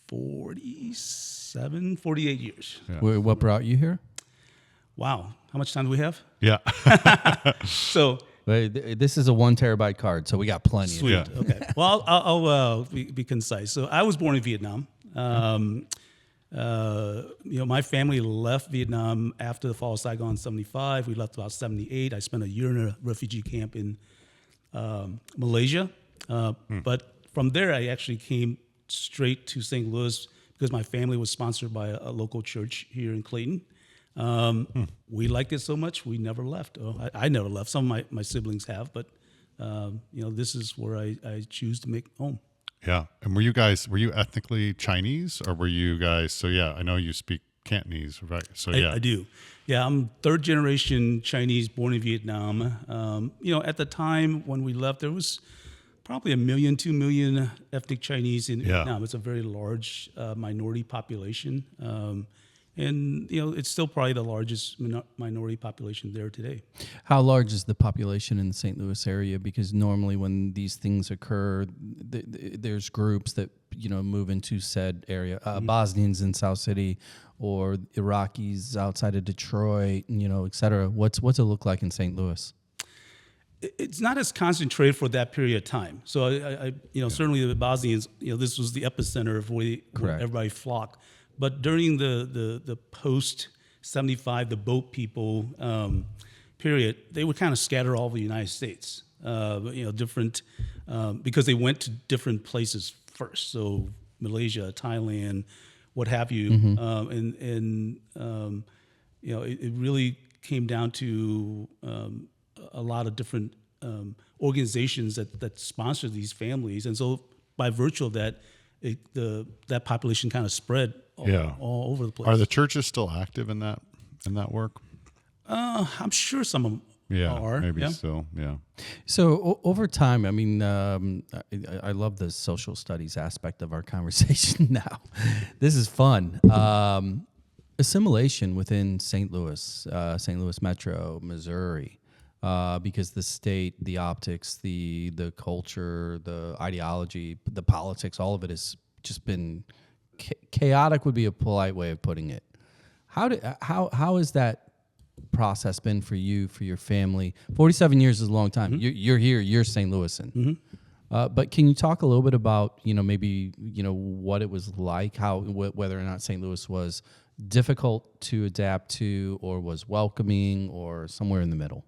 48 years. Yeah. What brought you here? Wow. How much time do we have? Yeah, So This is a 1 terabyte card, so we got plenty. sweet. Yeah. Okay. Well, I'll be concise. So I was born in Vietnam. My family left Vietnam after the fall of Saigon in 75. We left about 78. I spent a year in a refugee camp in Malaysia. But from there, I actually came straight to St. Louis because my family was sponsored by a local church here in Clayton. We liked it so much, we never left. I never left. Some of my siblings have, but this is where I choose to make home. yeah. And were you ethnically Chinese, or were you guys? So yeah, I know you speak Cantonese, right? So I do. Yeah, I'm 3rd generation Chinese, born in Vietnam. At the time when we left, there was probably 1 million, 2 million ethnic Chinese in Vietnam. It's a very large minority population. And it's still probably the largest minority population there today. How large is the population in the St. Louis area? Because normally when these things occur, there's groups that move into said area. Bosnians in South City, or Iraqis outside of Detroit, et cetera. What's it look like in St. Louis? It's not as concentrated for that period of time. So I certainly the Bosnians, this was the epicenter of where everybody flocked. But during the post 75, the boat people period, they would kind of scatter all over the United States. Different because they went to different places first. So Malaysia, Thailand, what have you, it really came down to a lot of different organizations that sponsor these families, and so by virtue of that, that population kind of spread all over the place. Are the churches still active in that work? I'm sure some of them are. Maybe still. Yeah. So over time, I mean, I love the social studies aspect of our conversation now. This is fun. Assimilation within St. Louis Metro, Missouri, because the state, the optics, the culture, the ideology, the politics, all of it has just been chaotic would be a polite way of putting it. How has that process been for you, for your family? 47 years is a long time. You're here, you're St. Louisan. But can you talk a little bit about, maybe, what it was like, whether or not St. Louis was difficult to adapt to, or was welcoming, or somewhere in the middle?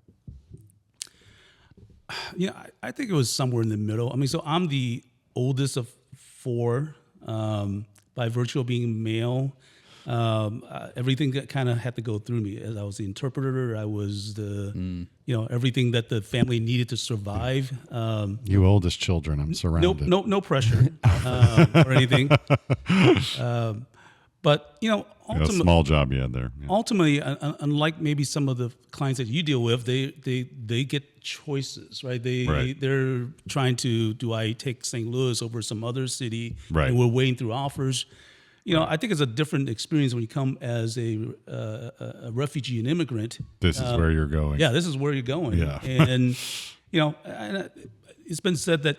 I think it was somewhere in the middle. I mean, so I'm the oldest of 4, by virtue of being male. Everything that kind of had to go through me. As I was the interpreter, I was everything that the family needed to survive. You oldest children, I'm surrounded. No pressure or anything. But A small job you had there. Yeah. ultimately, unlike maybe some of the clients that you deal with, they get choices, right? They're trying to, do I take St. Louis over some other city? Right. And we're waiting through offers. I think it's a different experience when you come as a refugee and immigrant. This is where you're going. Yeah, this is where you're going. Yeah. And it's been said that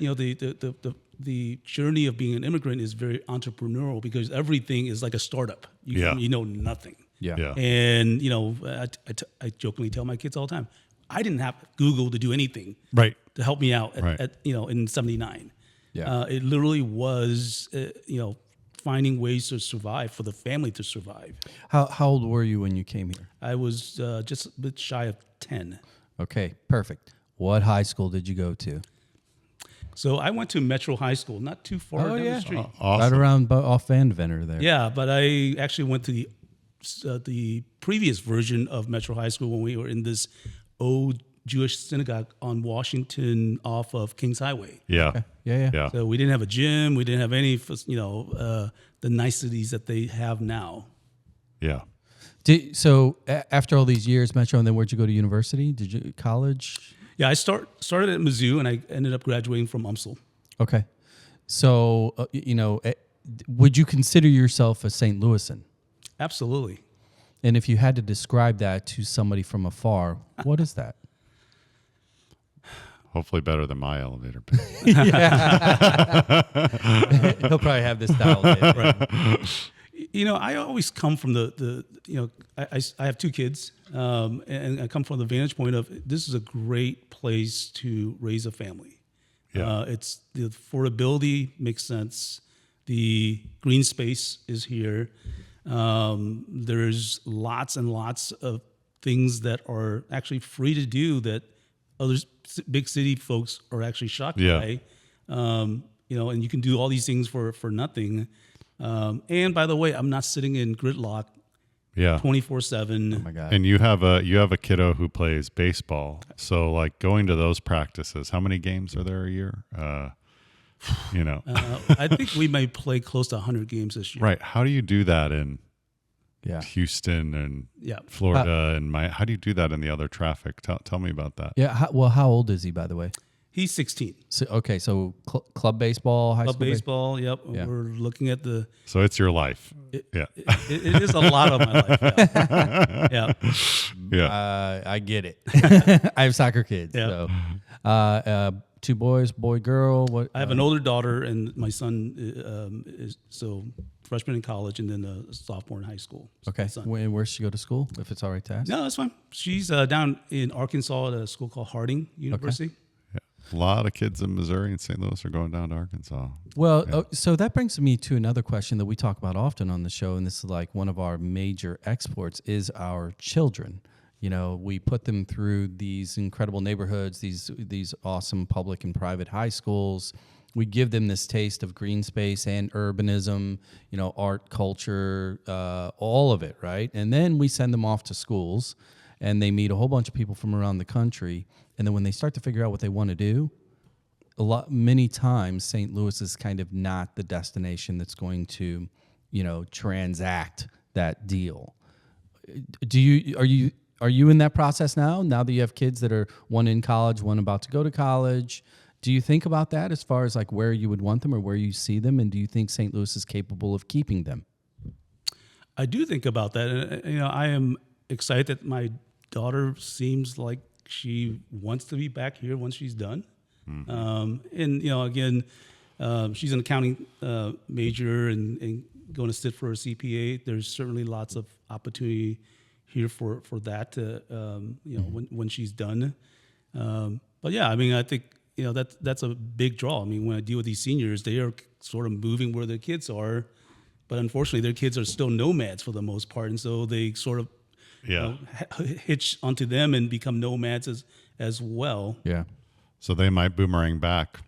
the journey of being an immigrant is very entrepreneurial because everything is like a startup. You know nothing. Yeah. And I jokingly tell my kids all the time, I didn't have Google to do anything Right. to help me out Right. in '79. Yeah. It literally was finding ways to survive, for the family to survive. How old were you when you came here? I was just a bit shy of 10. Okay, perfect. What high school did you go to? So I went to Metro High School, not too far down the street. Awesome. Right around off Van Venner there. Yeah, but I actually went to the previous version of Metro High School when we were in this old Jewish synagogue on Washington off of Kings Highway. Yeah. Okay. Yeah. Yeah. So we didn't have a gym. We didn't have any, the niceties that they have now. Yeah. So after all these years, Metro, and then where'd you go to university? Did you college? Yeah, I started at Mizzou, and I ended up graduating from UMSL. Okay. So, would you consider yourself a St. Louisan? Absolutely. And if you had to describe that to somebody from afar, what is that? Hopefully better than my elevator pitch. He'll probably have this dialed in. I always come from I have two kids, and I come from the vantage point of this is a great place to raise a family. Yeah. It's the affordability makes sense. The green space is here. There's lots and lots of things that are actually free to do that other big city folks are actually shocked by. And you can do all these things for nothing. And by the way, I'm not sitting in gridlock Yeah. 24/7. Oh my God. And you have a kiddo who plays baseball. So like going to those practices, how many games are there a year? I think we may play close to 100 games this year. Right. How do you do that in Yeah. Houston and Yeah. Florida and how do you do that in the other traffic? Tell me about that. Yeah. How old is he, by the way? He's 16. So club baseball, high Club school baseball. Yep. Yeah. We're looking at So it's your life. Yeah. It is a lot of my life. Yeah. Yeah. I get it. I have soccer kids. Yeah. So, two boys, boy, girl. What? I have an older daughter, and my son is freshman in college, and then a sophomore in high school. Okay. My son. Where should she go to school? If it's all right to ask. No, that's fine. She's down in Arkansas at a school called Harding University. A lot of kids in Missouri and St. Louis are going down to Arkansas. Well, so that brings me to another question that we talk about often on the show, and this is like one of our major exports is our children. We put them through these incredible neighborhoods, these awesome public and private high schools. We give them this taste of green space and urbanism, art, culture, all of it, right? And then we send them off to schools, and they meet a whole bunch of people from around the country. And then when they start to figure out what they want to do, many times St. Louis is kind of not the destination that's going to, transact that deal. Are you in that process now? Now that you have kids that are one in college, one about to go to college, do you think about that as far as like where you would want them or where you see them? And do you think St. Louis is capable of keeping them? I do think about that. And, I am excited that my daughter seems like she wants to be back here once she's done. Mm-hmm. Again, she's an accounting major and going to sit for a CPA. There's certainly lots of opportunity here for that, when she's done. But yeah, I think, that's a big draw. When I deal with these seniors, they are sort of moving where their kids are, but unfortunately their kids are still nomads for the most part. And so they sort of hitch onto them and become nomads as well. Yeah. So they might boomerang back.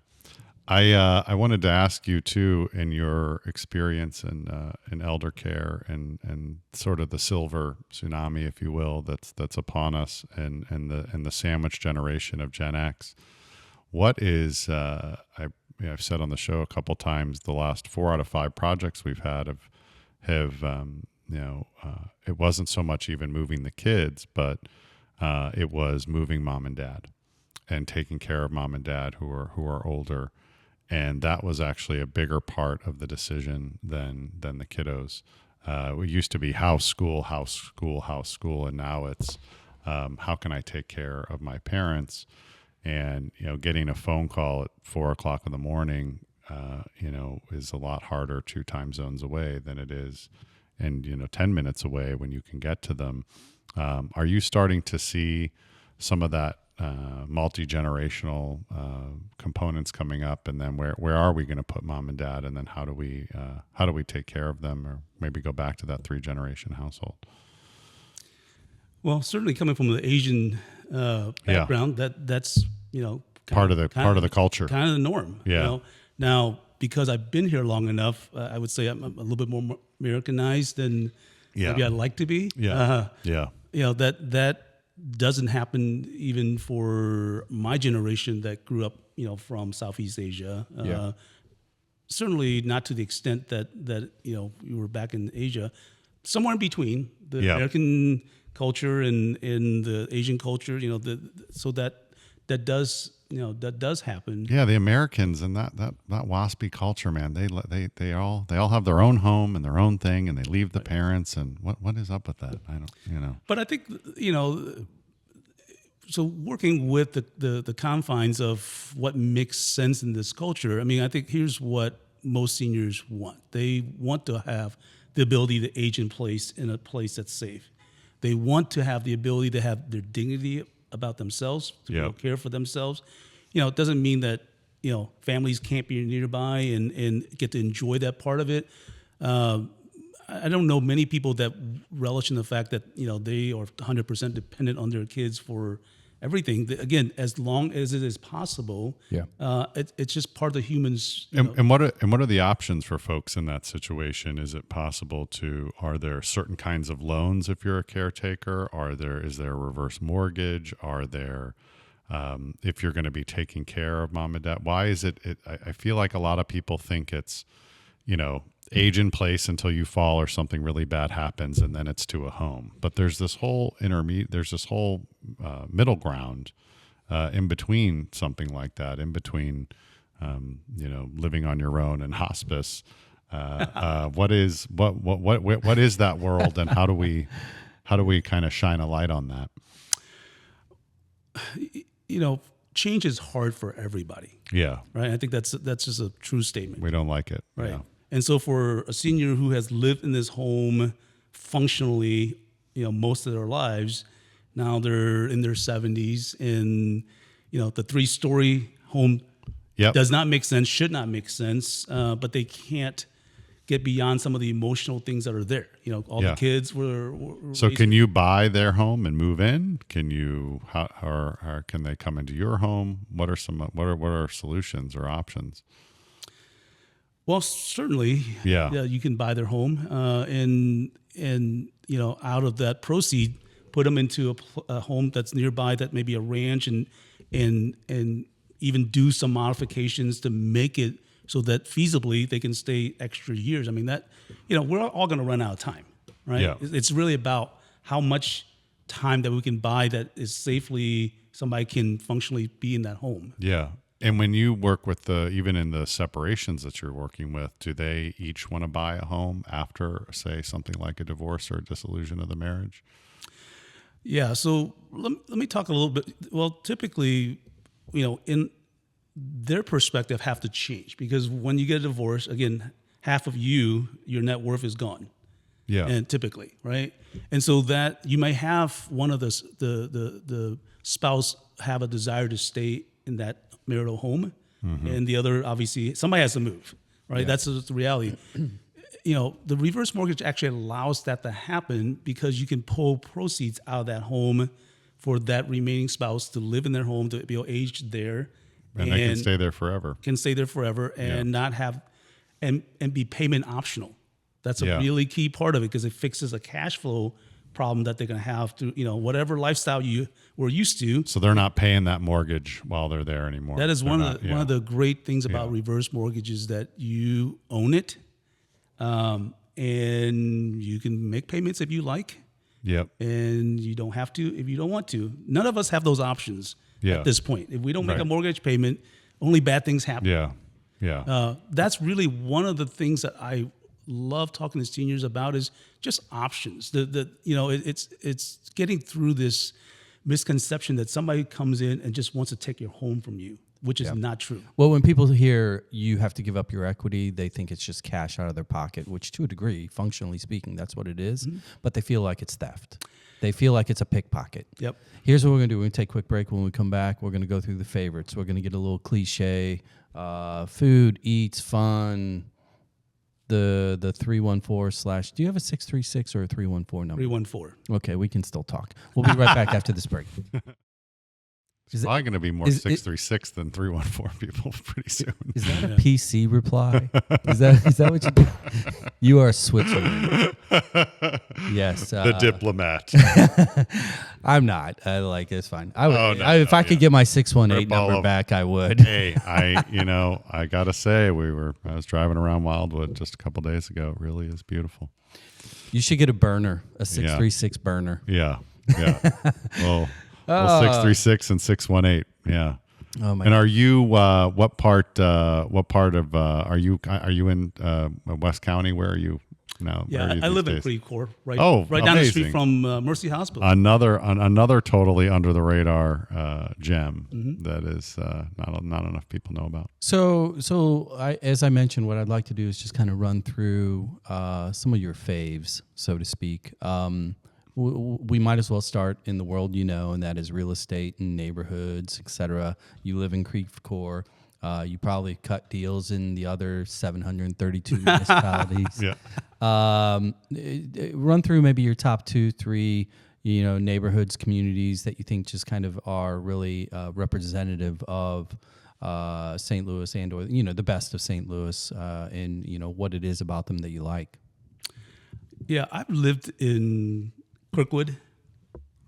I wanted to ask you too, in your experience in elder care and sort of the silver tsunami, if you will, that's upon us, and the sandwich generation of Gen X. What is I've said on the show a couple times, the last 4 out of 5 projects we've had have it wasn't so much even moving the kids, but it was moving mom and dad and taking care of mom and dad who are older. And that was actually a bigger part of the decision than the kiddos. It used to be house, school, and now it's how can I take care of my parents? And getting a phone call at 4:00 in the morning, is a lot harder 2 time zones away than it is, and 10 minutes away when you can get to them. Are you starting to see some of that multi-generational components coming up, and then where are we going to put mom and dad, and then how do we take care of them, or maybe go back to that 3-generation household? Well, certainly coming from the Asian background, that's part of the culture, kind of the norm. Yeah. Now, because I've been here long enough, I would say I'm a little bit more Americanized than maybe I'd like to be. Yeah. That doesn't happen even for my generation that grew up, from Southeast Asia. Certainly not to the extent that we were back in Asia. Somewhere in between the American culture and the Asian culture, so that does happen. Yeah, the Americans and that waspy culture, man. They all have their own home and their own thing, and they leave the parents. And what is up with that? I don't. But I think so working with the confines of what makes sense in this culture. I mean, I think here's what most seniors want. They want to have the ability to age in a place that's safe. They want to have the ability to have their dignity about themselves, to care for themselves. It doesn't mean that, families can't be nearby and get to enjoy that part of it. I don't know many people that relish in the fact that, they are 100% dependent on their kids for everything. Again, as long as it is possible, it's just part of the humans. And what are the options for folks in that situation? Is it possible are there certain kinds of loans if you're a caretaker? Is there a reverse mortgage? Are there, if you're going to be taking care of mom and dad? Why is it? I feel like a lot of people think it's, age in place until you fall or something really bad happens, and then it's to a home. But there's this whole middle ground in between something like that, in between, living on your own and hospice. What is that world, and how do we kind of shine a light on that? Change is hard for everybody. Yeah. Right. I think that's just a true statement. We don't like it. Right. Yeah. And so for a senior who has lived in this home functionally, most of their lives, now they're in their 70s, and, the 3-story home does not make sense, should not make sense, but they can't get beyond some of the emotional things that are there. All the kids were so can you buy their home and move in? Can you, or can they come into your home? What are solutions or options? Well, certainly, you can buy their home, and out of that proceed, put them into a home that's nearby, that may be a ranch, and even do some modifications to make it so that feasibly they can stay extra years. I mean, that we're all going to run out of time, right? Yeah. It's really about how much time that we can buy that is safely, somebody can functionally be in that home. Yeah. And when you work with even in the separations that you're working with, do they each want to buy a home after, say, something like a divorce or a dissolution of the marriage? Yeah. So let me talk a little bit. Well, typically, in their perspective have to change, because when you get a divorce, again, half of your net worth is gone. Yeah. And typically, right? And so that you may have one of the spouse have a desire to stay in that marital home, and the other, obviously, somebody has to move, right? Yeah. That's the reality. The reverse mortgage actually allows that to happen, because you can pull proceeds out of that home for that remaining spouse to live in their home, to be able to age there, And they can stay there forever. And not have and be payment optional. That's a really key part of it, because it fixes a cash flow problem that they're going to have to, whatever lifestyle you were used to. So they're not paying that mortgage while they're there anymore. That is one of the great things about reverse mortgages, that you own it, and you can make payments if you like. Yep. And you don't have to if you don't want to. None of us have those options at this point. If we don't make a mortgage payment, only bad things happen. Yeah. Yeah. That's really one of the things that I love talking to seniors about, is just options. It's getting through this misconception that somebody comes in and just wants to take your home from you, which is not true. Well, when people hear you have to give up your equity, they think it's just cash out of their pocket, which to a degree, functionally speaking, that's what it is. Mm-hmm. But they feel like it's theft. They feel like it's a pickpocket. Yep. Here's what we're going to do. We're going to take a quick break. When we come back, we're going to go through the favorites. We're going to get a little cliche, food, eats, fun, the 314 / do you have a 636 or a 314 number? 314. Okay, we can still talk. We'll be right back after this break. It's probably going to be more 636 than 314 people pretty soon. Is that a PC reply? Is that what you do? You are Switzerland. Yes. The diplomat. I'm not. It's fine. If I could get my 618 number back, I would. Hey, I got to say, I was driving around Wildwood just a couple days ago. It really is beautiful. You should get a burner, a 636 burner. Yeah. Well, 636 and 618. Yeah. Oh my! And are you what part of are you in West County? Where are you now? Yeah, I live in Creve Coeur, right down the street from Mercy Hospital. Another totally under the radar gem that is not enough people know about. So as I mentioned, what I'd like to do is just kind of run through some of your faves, so to speak. We might as well start in the world and that is real estate and neighborhoods, etc. You live in Creve Coeur. You probably cut deals in the other 732 municipalities. Yeah. Run through maybe your top 2, 3, neighborhoods, communities that you think just kind of are really representative of St. Louis and/or the best of St. Louis, and what it is about them that you like. Yeah, I've lived in Kirkwood,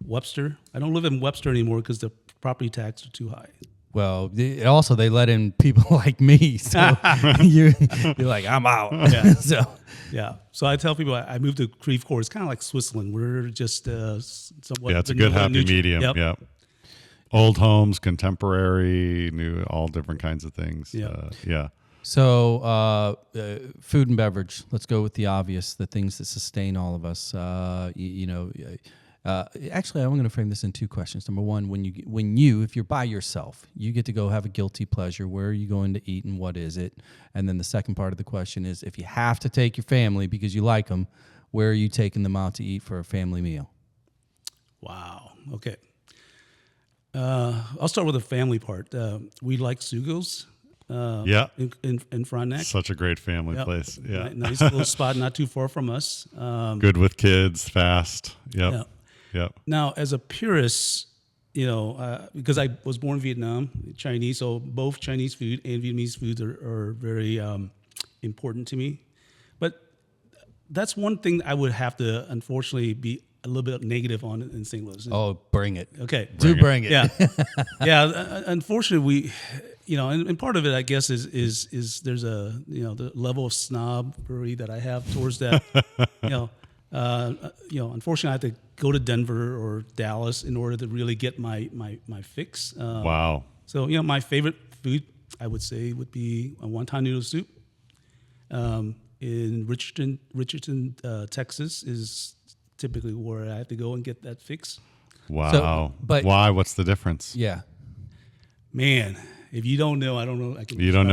Webster. I don't live in Webster anymore because the property taxes are too high. Well, they let in people like me, so you're like, I'm out. Yeah. So I tell people I moved to Creve Coeur. It's kind of like Switzerland. We're just somewhat. Yeah, it's a good happy medium. Yep. Old homes, contemporary, new, all different kinds of things. Yeah. So, food and beverage. Let's go with the obvious, the things that sustain all of us. Actually, I'm going to frame this in 2 questions. Number one, if you're by yourself, you get to go have a guilty pleasure. Where are you going to eat and what is it? And then the second part of the question is, if you have to take your family because you like them, where are you taking them out to eat for a family meal? Wow. Okay. I'll start with the family part. We like Sugo's. In Frontenac. Such a great family place. Yeah. Nice little spot not too far from us. Good with kids, fast. Yep. Now, as a purist, because I was born in Vietnam, Chinese, so both Chinese food and Vietnamese foods are very important to me. But that's one thing I would have to, unfortunately, be a little bit negative on in St. Louis. Oh, bring it. Okay. Bring it. Yeah. Yeah. Unfortunately, and part of it, I guess, is there's the level of snobbery that I have towards that. Unfortunately, I have to go to Denver or Dallas in order to really get my fix. Wow. So my favorite food, I would say, would be a wonton noodle soup. In Richardson, Texas, is typically where I have to go and get that fix. Wow. So, but why? What's the difference? Yeah. Man. If you don't know, I don't know. You don't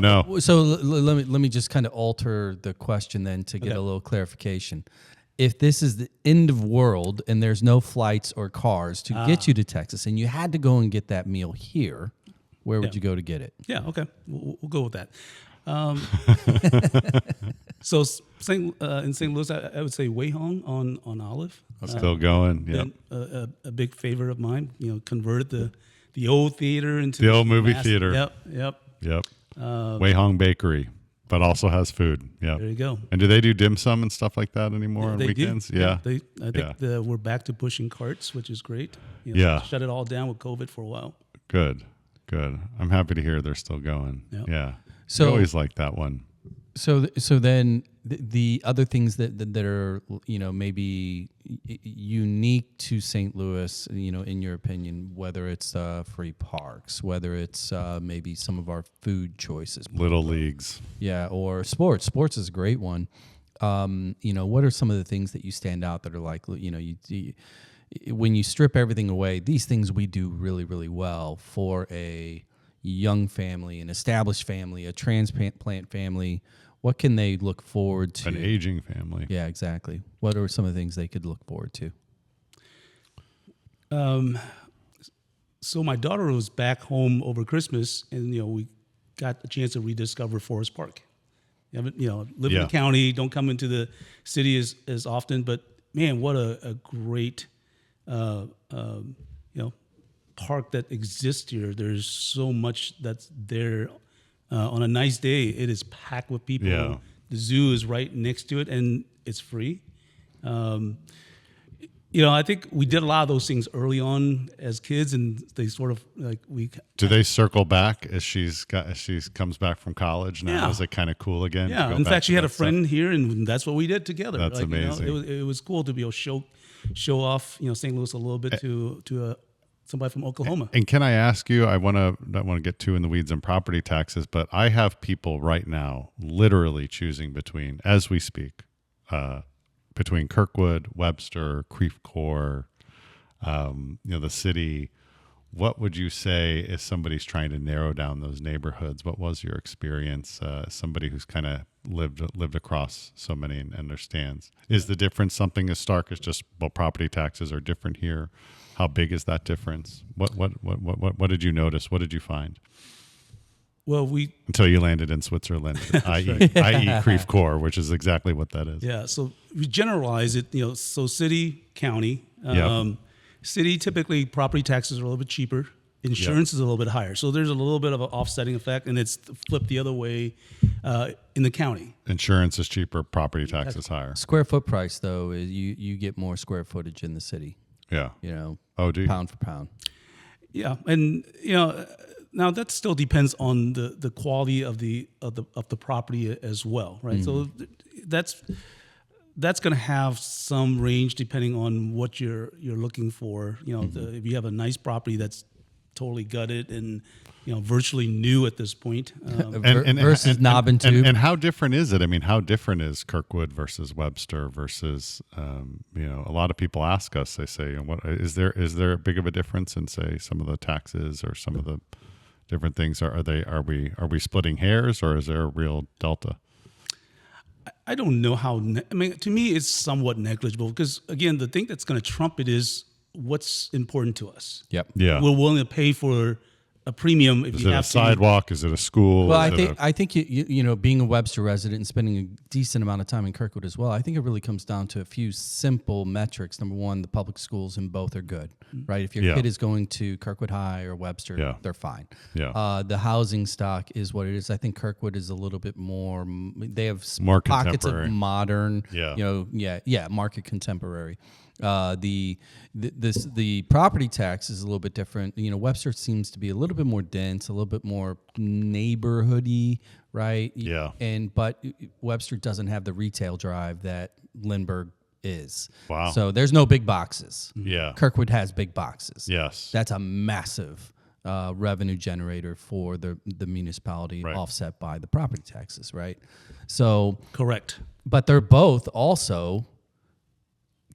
know. So let me just kind of alter the question then to get a little clarification. If this is the end of world and there's no flights or cars to get you to Texas, and you had to go and get that meal here, where would you go to get it? Yeah, okay, we'll go with that. So in St. Louis, I would say Wei Hong on Olive. Still going. Yeah. A big favorite of mine. Converted the old theater into The old movie massive- theater. Yep. Wei Hong Bakery, but also has food. Yeah. There you go. And do they do dim sum and stuff like that anymore on They do. weekends? Yeah. I think Yeah. we're back to pushing carts, which is great. Yeah. Shut it all down with COVID for a while. Good. I'm happy to hear they're still going. Yep. Yeah. So- I always like that one. So then the other things that are maybe unique to St. Louis, in your opinion, whether it's free parks, whether it's maybe some of our food choices, Little leagues. yeah, or sports. Sports is a great one. What are some of the things that you stand out that are like when you strip everything away? These things we do really, really well for a young family, an established family, a transplant family. What can they look forward to? An aging family. Yeah, exactly. What are some of the things they could look forward to? So my daughter was back home over Christmas, and we got a chance to rediscover Forest Park. Live in Yeah. the county, don't come into the city as often, but man, what a great park that exists here. There's so much that's there. On a nice day, it is packed with people. Yeah. The zoo is right next to it, and it's free. I think we did a lot of those things early on as kids, and they sort of Do they circle back as she comes back from college now? Yeah. Is it kind of cool again? to Yeah. go In back fact, she to had a that stuff? friend here, and that's what we did together. That's amazing. It was cool to be able to show off, St. Louis a little bit to somebody from Oklahoma. And can I ask you? I don't want to get too in the weeds on property taxes, but I have people right now literally choosing between, as we speak, between Kirkwood, Webster, Creve Coeur, the city. What would you say if somebody's trying to narrow down those neighborhoods? What was your experience? Somebody who's kind of lived across so many and understands. Is the difference something as stark as just property taxes are different here? How big is that difference? What did you notice? What did you find? Well, Until you landed in Switzerland, i.e. Creve Coeur, which is exactly what that is. Yeah, so we generalize it, so city, county. Yep. City, typically property taxes are a little bit cheaper. Insurance is a little bit higher. So there's a little bit of an offsetting effect, and it's flipped the other way in the county. Insurance is cheaper, property tax is higher. Square foot price, though, is you get more square footage in the city. Yeah. Oh, do you? pound for pound. Yeah, and now that still depends on the quality of the property as well, right? So that's going to have some range depending on what you're looking for. If you have a nice property that's totally gutted and virtually new at this point. Versus knob and tube. And how different is it? I mean, how different is Kirkwood versus Webster versus, a lot of people ask us, they say, what is there big of a difference in, say, some of the taxes or some of the different things? Are we splitting hairs, or is there a real delta? I don't know how. To me, it's somewhat negligible because, again, the thing that's going to trump it is what's important to us. Yep. Yeah. We're willing to pay for a premium if Is you it a have sidewalk? Is it a school? Well, Is I think you being a Webster resident and spending a decent amount of time in Kirkwood as well, I think it really comes down to a few simple metrics. Number one, the public schools in both are good, right? If your Yeah. kid is going to Kirkwood High or Webster, Yeah. they're fine. Yeah. The housing stock is what it is. I think Kirkwood is a little bit more. They have More pockets of contemporary. modern. Yeah. Market contemporary. The property tax is a little bit different. Webster seems to be a little bit more dense, a little bit more neighborhoody, right? Yeah. But Webster doesn't have the retail drive that Lindbergh is. Wow. So there's no big boxes. Yeah. Kirkwood has big boxes. Yes. That's a massive revenue generator for the municipality, Right. offset by the property taxes, right? So, Correct. but they're both also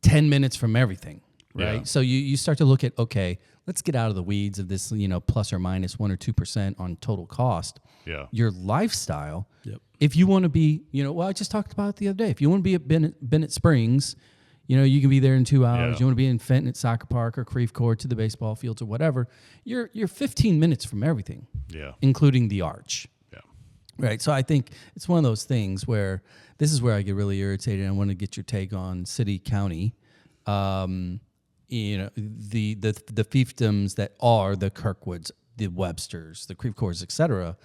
10 minutes from everything, right? Yeah. So you start to look at, okay, let's get out of the weeds of this, plus or minus 1 or 2% on total cost. Yeah. Your lifestyle, Yep. if you want to be, I just talked about it the other day. If you want to be at Bennett Springs, you can be there in 2 hours. Yeah. You want to be in Fenton at Soccer Park or Creve Coeur to the baseball fields or whatever. You're 15 minutes from everything, Yeah. including the arch. Yeah. Right. So I think it's one of those things where this is where I get really irritated. I want to get your take on city, county. the fiefdoms that are the Kirkwoods, the Websters, the Creve Coeurs, etc.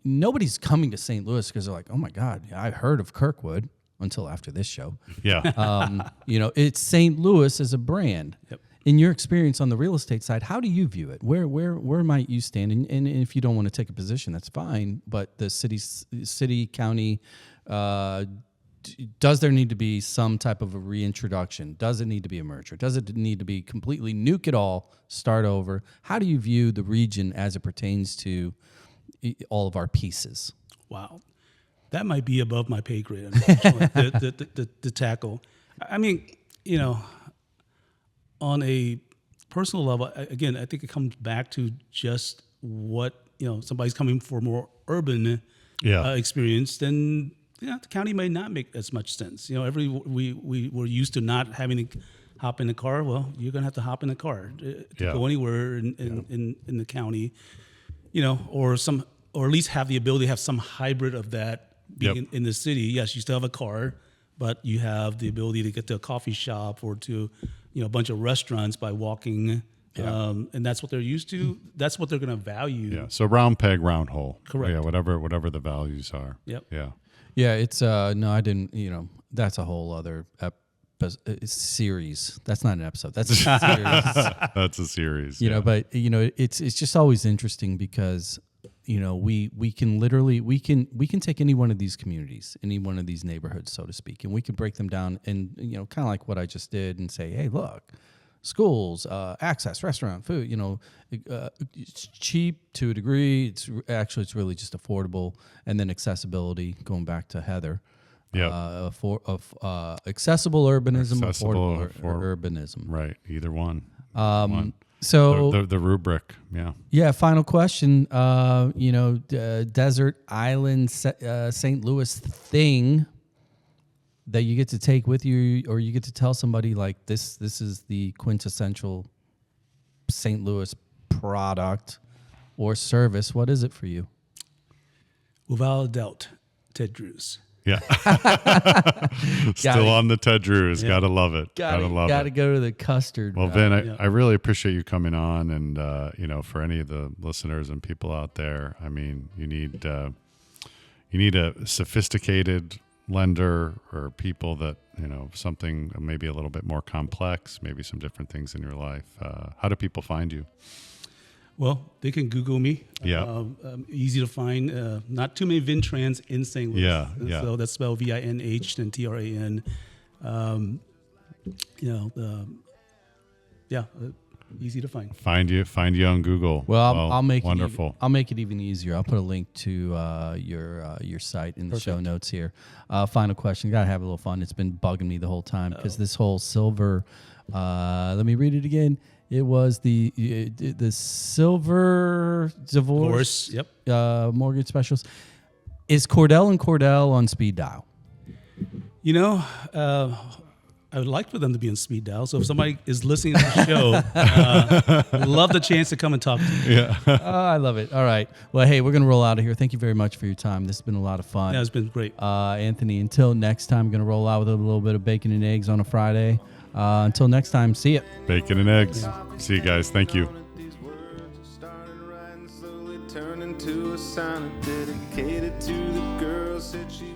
Nobody's coming to St. Louis because they're like, oh my God, I heard of Kirkwood until after this show. Yeah. It's St. Louis as a brand. Yep. In your experience on the real estate side, how do you view it? Where might you stand? And if you don't want to take a position, that's fine. But the city, county, does there need to be some type of a reintroduction? Does it need to be a merger? Does it need to be completely nuke it all, start over? How do you view the region as it pertains to all of our pieces? Wow. That might be above my pay grade, unfortunately, the tackle. I mean, on a personal level, again, I think it comes back to just what, somebody's coming for more urban experience, then the county may not make as much sense. We're used to not having to hop in the car. Well, you're going to have to hop in the car to go anywhere in the county, or at least have the ability to have some hybrid of that being in the city. Yes, you still have a car, but you have the ability to get to a coffee shop or to, a bunch of restaurants by walking. And that's what they're used to. That's what they're going to value. Yeah. So round peg, round hole. Correct. Yeah. Whatever the values are. Yep. Yeah. Yeah. It's no, I didn't. That's a whole other series. That's not an episode. That's a series. That's a series. But it's just always interesting because we can literally we can take any one of these communities, any one of these neighborhoods, so to speak, and we can break them down and kind of like what I just did and say, hey, look, schools, access, restaurant, food, it's cheap to a degree. It's really just affordable, and then accessibility. Going back to Heather, accessible urbanism, affordable urbanism, right? Either one. So the rubric, yeah. Final question. Desert island St. Louis thing that you get to take with you, or you get to tell somebody like this. This is the quintessential St. Louis product or service. What is it for you? Without a doubt, Ted Drew's. Yeah. Still on the Ted Drews. Yeah. Gotta love it. Gotta love it. Gotta go to the custard. Well, Vin, I really appreciate you coming on, and for any of the listeners and people out there, I mean, you need a sophisticated lender or people that something maybe a little bit more complex, maybe some different things in your life. How do people find you? Well, they can Google me. Yeah. Easy to find. Not too many Vinh Trans in St. Louis. Yeah. So that's spelled VINH and TRAN. Easy to find. Find you on Google. Well, I'll make wonderful. I'll make it even easier. I'll put a link to your site in the show notes here. Final question. Gotta have a little fun. It's been bugging me the whole time because this whole silver. Let me read it again. It was the silver divorce. Yep. Mortgage specialist. Is Cordell and Cordell on speed dial? I would like for them to be on speed dial. So if somebody is listening to the show, I'd love the chance to come and talk to you. Yeah. I love it. All right. Well, hey, we're going to roll out of here. Thank you very much for your time. This has been a lot of fun. Yeah, it's been great. Anthony, until next time, I'm going to roll out with a little bit of bacon and eggs on a Friday. Until next time, see ya. Bacon and eggs. See you guys. Thank you. Turn into a sonnet dedicated to the girls that she